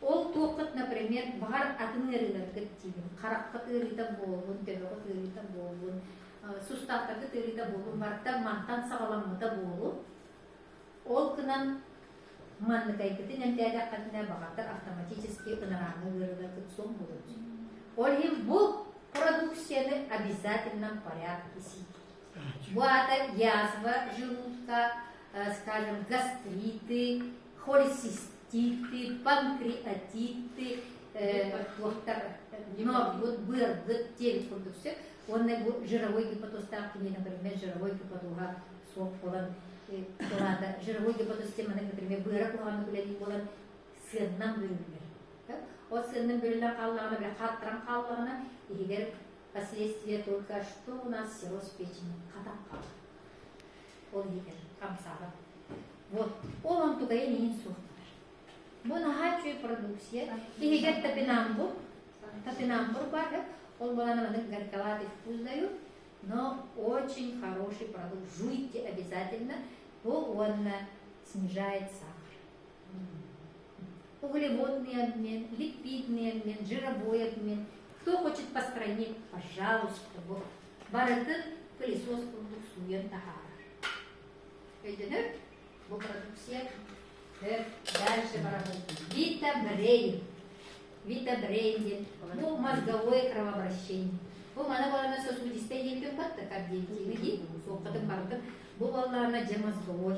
ол тоқыт, например, бағар атын ұрылар күттейін. Қараққыт ұрыта болуын, төбеғыт ұрыта болуын, сустақтарды ұрыта болуын, барда мантан сағаламыта болуын. Ол күнан манны кайкытын, әмтәді аққытына бағатыр автоматически ұнараңы ұрылар күт сон болуын. Ол ең бұл продукцияны обязательно порядке си. Бұл ата язва желудка, скажем, гастриты, холециститы, панкреатиты, быргыт, телек продукция. Он жировой гепатостав, например, жировой гепатуга сок болан, жировой гепатостема, например, бырак болан, сырнан бөлінер. О сырнан бөлінер қаллағына, бір қаттыран қаллағына, егер последствия только что у нас сироз печени, қатап қалды. Ол егер қамсағы. Вот, ол он тугай нейін соқтар. Бұл нахачуй продукция. Егер топинамбур бар, он болана мадын горьковатый вкус дают, но очень хороший продукт. Жуйте обязательно, бұл он снижает сахар. Углеводный обмен, липидный обмен, жировой обмен. Кто хочет по стране, пожалуйста, вот. Баратын пылесос продукцию тахар. Видите, бұл продукция. Дальше барабан. Витабрейн. Бұл мозговое кровообращение. Бұл мана балана сосудистая елден қатты, кардиетилігі, соққытын бардың. Бұл балаларына же мозговой.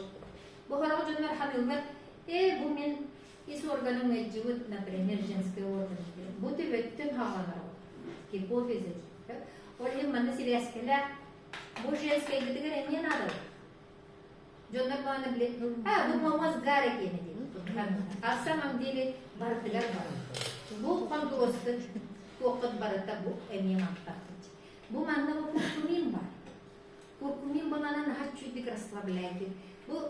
Бұл қарағы жонлар хамилмар, бұл мен ис органым әджігіт, например, женский орган. Бұл төбеттің хағанар. Гипофизы. Ол ем мана сирияскелі. Бұл женский гітігер әне надыр. Жонлар баланы білет. Бұл мамаз гар екені дейді. А в самом деле бардығар бар. Бұл қандыросты тоқыт барыта бұл әне мақтақтыч. Бұл маңда бұл куркумин бар. Куркумин бұланан хатчудик расслабляйды. Бұл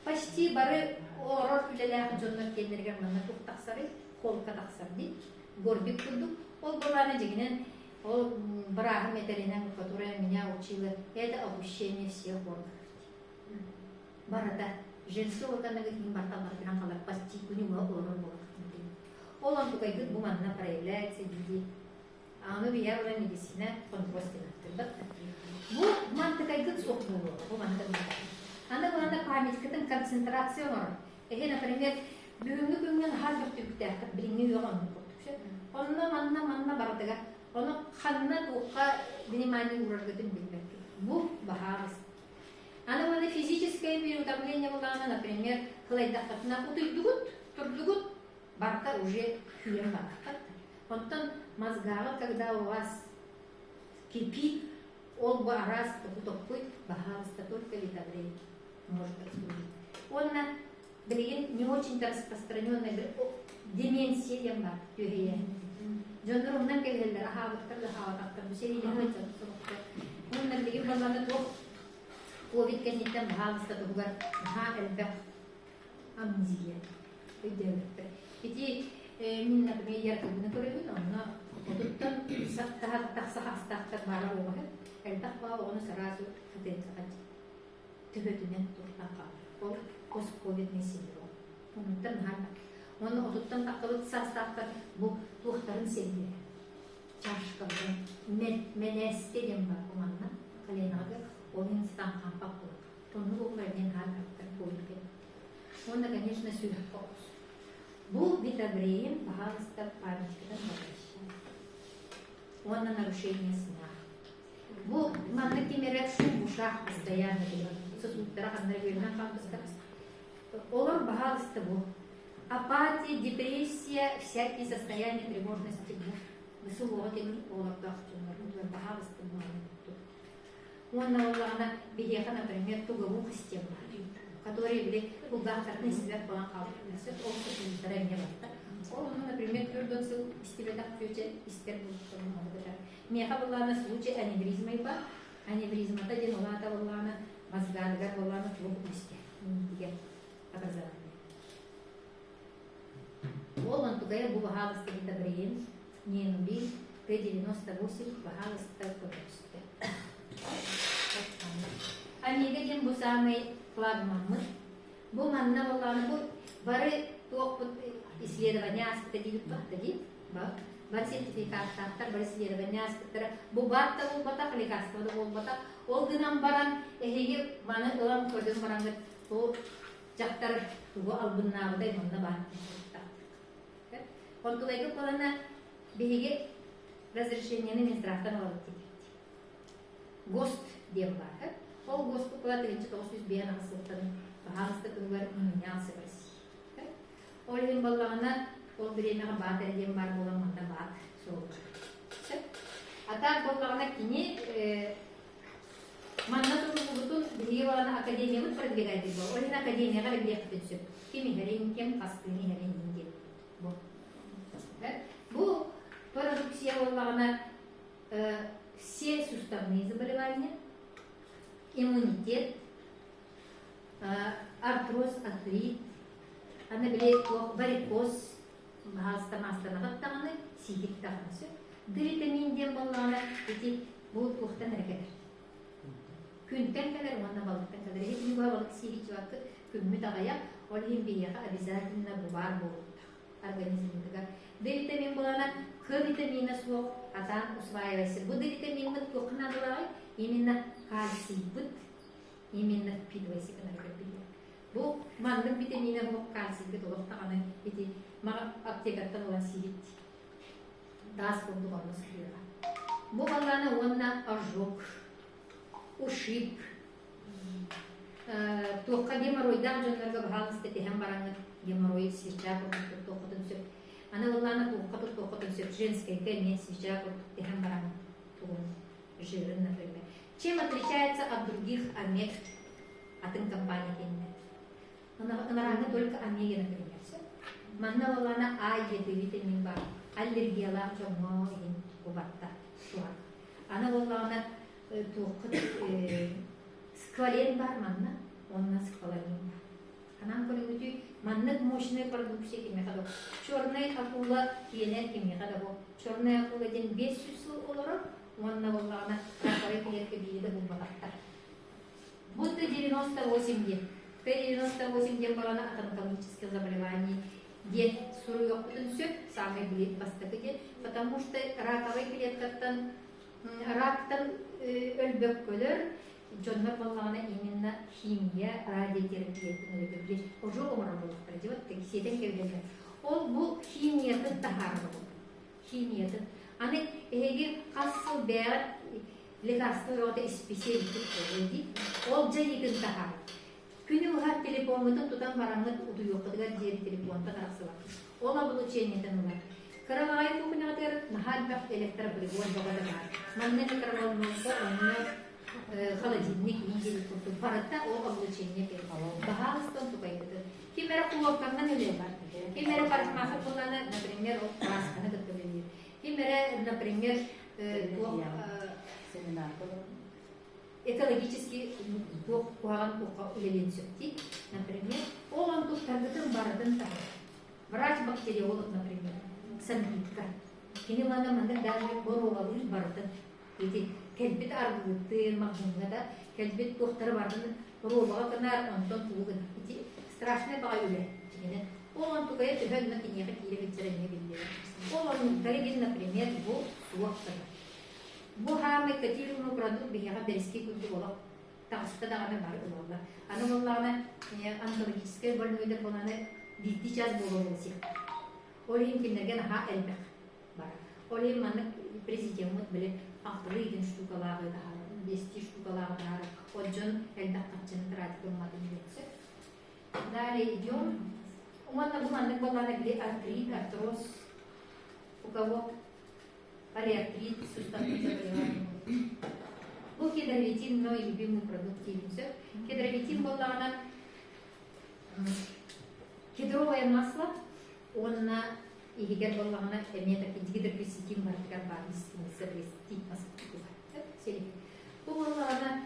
почти бары орор үлеләғын жонлар келдерген маңда тоқтақсары, қолқа тақсар дейді. Горбик күлдік. Ол бұланы жегінен, ол бірағым металинен, которая меня учила, это опущение всех органов. Барыта, женский органы кейін барталар бірін қалар, почти күні орор болады. Ол антукайгыт бұл маңына проявляется дейді. Аны бия бұла медицина контрастинаттырдық. Бұл мантыкайгыт соқ болуы, бұл маңында бұлады. Аны бұланда памяткетін концентрация бар. Например, бүгінгі күнген хар бүктірікті әқіт біліңі өғанын көрдікші. Онына манна бардыға, оны қанына тоққа внимание ураргытын білбәкі. Бұл бағағыз. Аны бұланда физическое переутомление болғаны, например, қылайдаққатына ұтылдығыт, тұрдығыт, барда уже хүйен бар. Онтан мозгағы, когда у вас кипит, ол раз тоқпой, бағағызда только витамин может расходить. Онна білген не очень распространенная деменция бар, түйеге. Жондарымнан келгендер, ахабықтарды хаватақтар, бұл серейден өтіп соқты. Онна білген баланы тоқ, ковид кәнеттен бағағызда тоқығар, әлбәқ амнезия, өйдеуікті. Ити, мен, например, яркабыны көребін, онна отыттан тақса хастақтар бара оғы, әлбәқ бағы оны сразу футен сағанчы. Төбетінен тұртан қалыр. Ол пост-ковидный синдром. Онынтан ғарбақ. Оны отыттан таққылыт састақтар бұл туқтарын сендері. Чашқабын, менестеден бар оңанна, қаленағы, оның стан қампақ болып. Оны оқырмен ғарбақтар көйлген. Оны, конечно, сүйіп қоғыз. Бу витабрин, пожалуйста, памятником нарушение. Он на нарушение сна. Бу манны кемерек шум в ушах постоянно было. Сосудтара хандрагирна кампускарас. Олар, пожалуйста, бу. Апатия, депрессия, всякие состояния тревожности бу. Высулотин олар дахчунар. Пожалуйста, бу. Он на оларна бедеха, например, тугову систему, которые были угаданы себя по алкоголю. Он сосудтара он, например, твердо цел из тебя так включает из первого года. Меха была на случай аневризма и ба. Аневризма та денолата была на мозгальга была на твоем пусте. Где образование. Он тугая был бахалоста витабрин, не нуби, П-98 бахалоста подосте. Они гадим бу самый флагман. Бу манна была на бу бары туопут исследования аспектов тadi, бар сертификат тактар бар исследования аспектов бубатта бубата лекарство бубата ол гынан баран эхиге маны ылам көрдөн бараңы то жактар тугу албыннабыдай мында бар. Контулайга колана беге разрешениени Минздравтан алып келет. ГОСТ деп бар. Ол ГОСТ кулат 1900 бен асылтын баалысты күнгөр менялся в России. Олин баллағына ол времяға батыр дем бар боламында бат соғыр. А так баллағына кене манна тұры бұлытын біреу алана академиялы продвигайды бол. Олин академияға білек түтсіп. Кем хәрен, кем қастыны хәрен дейін. Бұл парадоксия баллағына все суставные заболевания, иммунитет, артроз, артрит, аны біле варикоз, мастана тағаны, сидик тағаны. Витаминден баллағына бұл тоқтан әрекетер. Күнтен кәлер, онна балықтан кәлер. Егін балық сидик жауапты күнмі тағая, ол ембейеға обязательно бұл бар болып организмдігі. Витамин балағына К витамина соқ, атан усваивайся. Бұл витаминнің тоқына дұлағай, именно кальций бұд, именно впитывайся кәнәргі біле. Бұл маңның витамина бұл кальций бұд олықтағаны, еті маға аптекаттан olan сирет. Дас бұлды ғаны сұйыға. Бұл баланы онна ожог, ушиб, тоққа геморройдан жонларға бағалысты тәхем бараңы геморрой сирча бұлды тоқыдың сөп. Она волна тоқы все женское кэме свеча тем барам жиры, например. Чем отличается от других омег, от инкомпаний именно? Она равна только омеге, например. Манна волна А, еды, витамин бар, аллергия лам, жомо, кубатта, шуак. Она волна тоқы сквален бар, манна, он на сквален бар. Анам коллеги, маннет мощная продукция кемехадо. Черная акула кенет кемехадо. Черная акула ден без чувства олора, он на волна раковой клетки биеда бумбатар. Будто 98 ден. П-98 ден балана от онкологических заболеваний. Ден суруёк все самый блин бастакыде, потому что раковой клеткаттан рактан өлбөк көлөр. Джонна баллана именно химия, радиотерапия. Уже умрал был пройдет, как сетен кевлезен. Он был химиятын тахарны был. Химиятын. Аны эги кассыл бәр лекарство рода спесиаль дейді. Ол жайытын тахар. Күні ұғат телефонғыдың тұтан бараңғы ұдуйоқыдығар жері телефонды қарақсылар. Ол облучениятын ұлар. Каравай кухнятыр нахар бәқ электроприбор бағады бар. Маннен каравай болса, оны холодильник видели тут парата о облучение переговоров. Бахалстон тупайдет. Кемера куловкарна не лева. Кемера пармаха полана, например, краска на готовили. Кемера, например, экологический куаган кука уленсёти, например, он тут таргетен барден тар. Врач бактериолог, например, санитка. Кенелана манда даже боровалыш барден. Эти кәлбет аргылыты мағжыңғада, кәлбет тоқтары бардың робаға қынар онтон туғын. Страшный баға өлі. Ол антуғая түхәл мәкенеға кейлі беттеріне білдері. Ол антуғая, например, бұл суақтыры. Бұл хамы кәтелуны продукт бігеға береске күнді олақ тағысты дағаны бар ұлалар. Аны олағына онкологическая больнойдар боланы Бизди час болуысы. Олим кинерген ха элбек бар. Олим маннык президент биле ахтыры идин штукалары да, 5 штукалары да. Оджон элбек качын тратик болмады десе. Далее идем. Уманна бу маннык болланы биле артрит, артроз. У кого полиартрит, суставные заболевания. Бу кедровитин, мой любимый продукт Тилинсер. Кедровитин болланы кедровое масло, он на игер болланы эмета гидрокриситин бартыган бар, тип масло. Бу болланы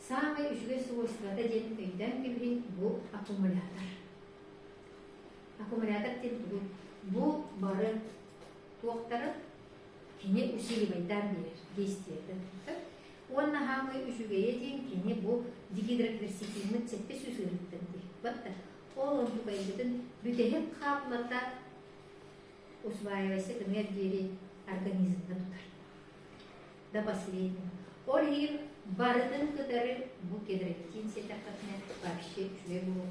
самый үшіге свойства ден өйден келген бұл аккумулятор. Аккумулятор тен бұл бары тоқтары кене усиливайдан берер действиеті. Онна хамы үшіге еден кене бұл дигидрокриситинні цеппе сөзгеріттен де. Батта, ол онды байдыдың бүтеген қаплата усваивайся энергии организмді тұтар. Да последний. Ол егер бардың кытары бұл кедровитин сетақатына вообще үшіге бұл.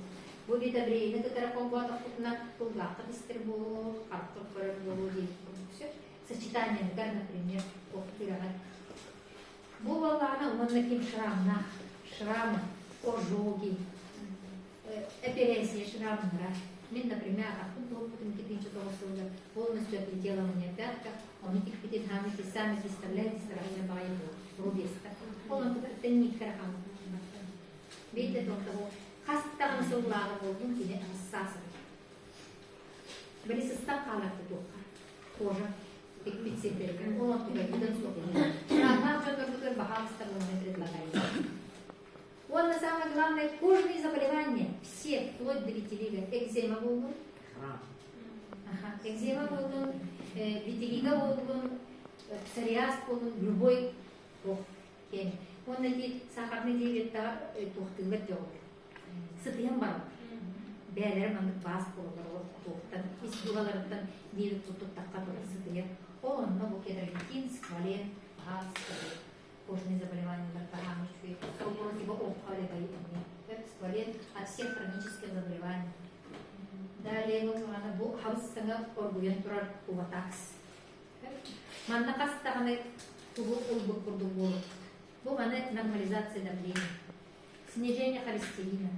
Бұл витабрейні кытары қолбадық құтына бұлғақы дістір бұл, артық көрір бұл дейін. Сочетание, например, оқытыраған. Бұл балағына өмірнекем шрамы, ожоги, операция шрамыра. Мен, например, ақын толпытым кетінші тоғысылды, полностью отделывание пятка, он этих пятит хамики сами представляете стороны байбу, рубеста. Он это не кархан. Видите, того, хастам суллага болдун кене ассасы. Бери состав қалақты тоққа, кожа. Пикпицепер, он оттуда виден сопли. Шрамар жодордукер бахалстар он предлагает. Он на самое главное кожные заболевания, все, вплоть до витилиго, экзема болдун. Экзема болдун, витилиго болдун, псориаз болдун, любой кем. Он эти сахарный диабетта тухтылар жоқ. Сытыям бар. Бәлер мандык бас болар, тоқтан, испугалардан дейбет тұттаққа тұрар сытыям. Он много кедровитин, сквален, газ, кожные заболевания, барпарамыш, вопрос его опали боитами. Сквален от всех хронических заболеваний. Далее вот она был хавстanga оргуен турар уватакс. Маннакастаганы тубу улбук курду болу. Бұл нормализация давления, снижение холестерина,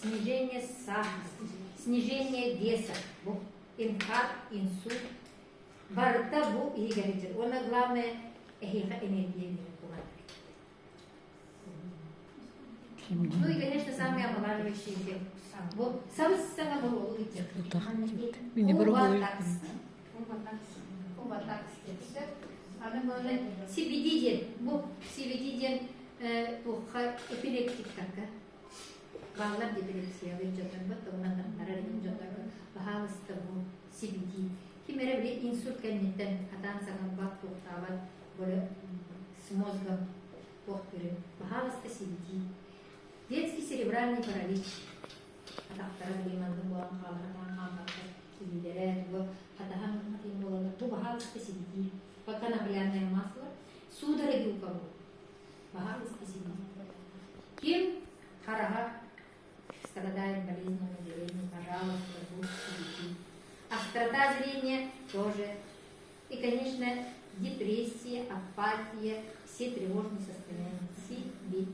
снижение сахара, снижение веса, инфаркт, инсульт. Барта бу и горячер. Он главное энергия. Ну и, конечно, самые омолаживающие дела. Вот самое было улыбка. Она говорит, CBD, bu CBD tuhka epileptik taka. Bağlar epilepsiya ve jodan bat ondan tararin jodan bahasta bu CBD. Kimere bile insult kendinden atan sangan bak tuhtavat böyle mozga tuhkere. Bahasta CBD. Детский церебральный паралич. Атактара билеманды буан каларынан калмакта кибилere bu атахан имолар bu bahasta CBD. Пока наглядное масло, судороги у кого? Bahasta CBD. Кем харага страдает болезнью зрения, пожалуйста, будь CBD. Острота зрения тоже. И, конечно, депрессия, апатия, все тревожные состояния. CBD.